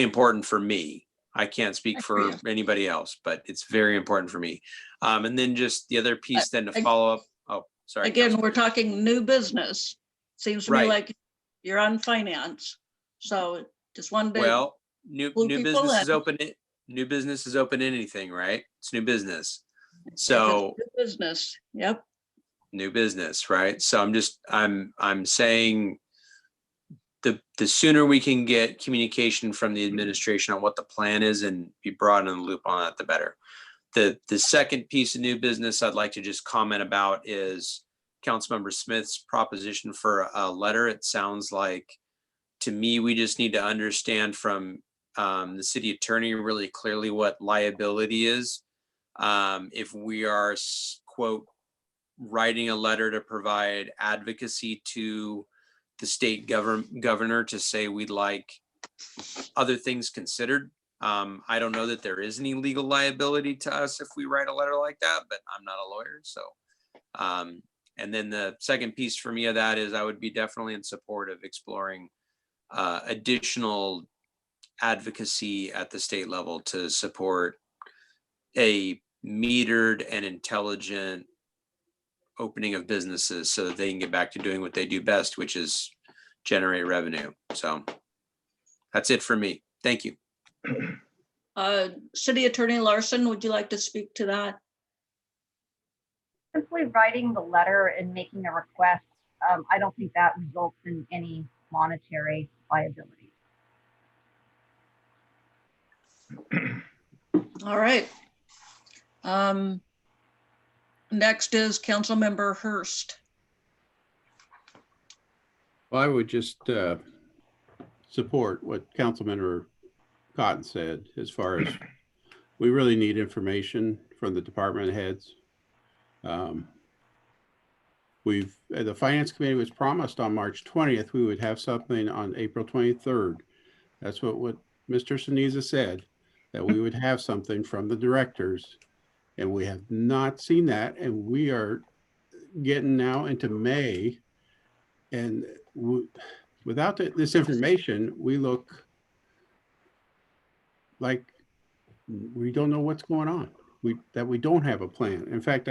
important for me. I can't speak for anybody else, but it's very important for me. And then just the other piece then to follow up. Oh, sorry. Again, we're talking new business. Seems to me like you're on finance. So just one bit. Well, new business is open. New business is open to anything, right? It's new business. So new business. Yep. New business, right? So I'm saying the sooner we can get communication from the administration on what the plan is and be brought in the loop on that, the better. The second piece of new business I'd like to just comment about is Councilmember Smith's proposition for a letter. It sounds like, to me, we just need to understand from the city attorney really clearly what liability is. If we are, quote, writing a letter to provide advocacy to the state governor to say we'd like other things considered. I don't know that there is any legal liability to us if we write a letter like that, but I'm not a lawyer. So, and then the second piece for me of that is I would be definitely in support of exploring additional advocacy at the state level to support a metered and intelligent opening of businesses so that they can get back to doing what they do best, which is generate revenue. So that's it for me. Thank you. City Attorney Larson, would you like to speak to that? Simply writing the letter and making a request, I don't think that results in any monetary liability. All right. Next is Councilmember Hurst. Well, I would just support what Councilmember Cotton said as far as we really need information from the department heads. The Finance Committee was promised on March 20th, we would have something on April 23rd. That's what Mr. Siniza said, that we would have something from the directors. And we have not seen that. And we are getting now into May. And without this information, we look like we don't know what's going on. We don't have a plan. In fact,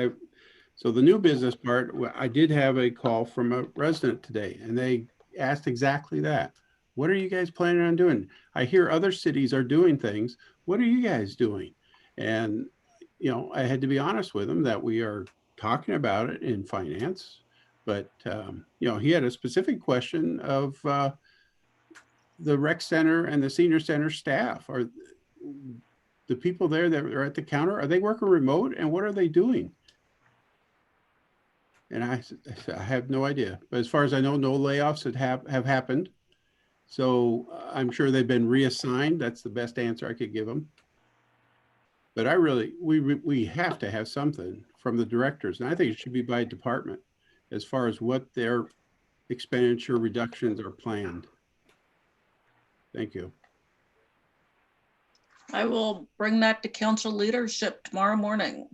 so the new business part, I did have a call from a resident today, and they asked exactly that. What are you guys planning on doing? I hear other cities are doing things. What are you guys doing? And I had to be honest with him that we are talking about it in finance, but he had a specific question of the rec center and the senior center staff. Are the people there that are at the counter, are they working remote, and what are they doing? And I have no idea. But as far as I know, no layoffs have happened. So I'm sure they've been reassigned. That's the best answer I could give them. But I really, we have to have something from the directors, and I think it should be by department as far as what their expenditure reductions are planned. Thank you. I will bring that to council leadership tomorrow morning.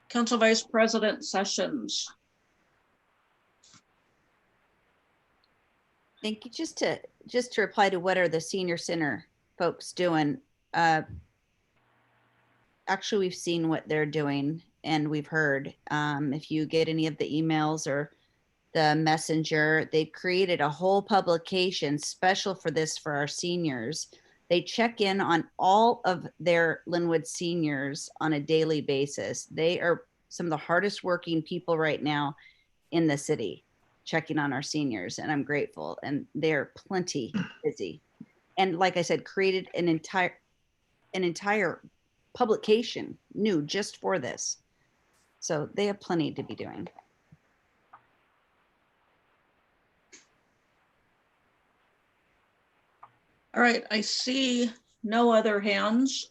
Council Vice President Sessions. Thank you. Just to reply to what are the senior center folks doing? Actually, we've seen what they're doing and we've heard. If you get any of the emails or the messenger, they created a whole publication special for this for our seniors. They check in on all of their Linwood seniors on a daily basis. They are some of the hardest working people right now in the city, checking on our seniors, and I'm grateful. And they're plenty busy. And like I said, created an entire publication new just for this. So they have plenty to be doing. All right, I see no other hands.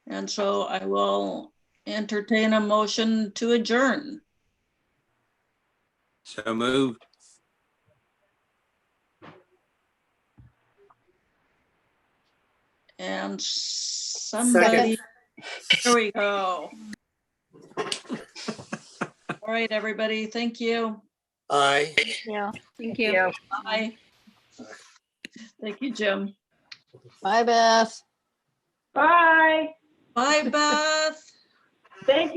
And so I will entertain a motion to adjourn. So moved. And somebody, there we go. All right, everybody, thank you. Aye. Yeah. Thank you. Bye. Thank you, Jim. Bye, Beth. Bye. Bye, Beth. Thank you.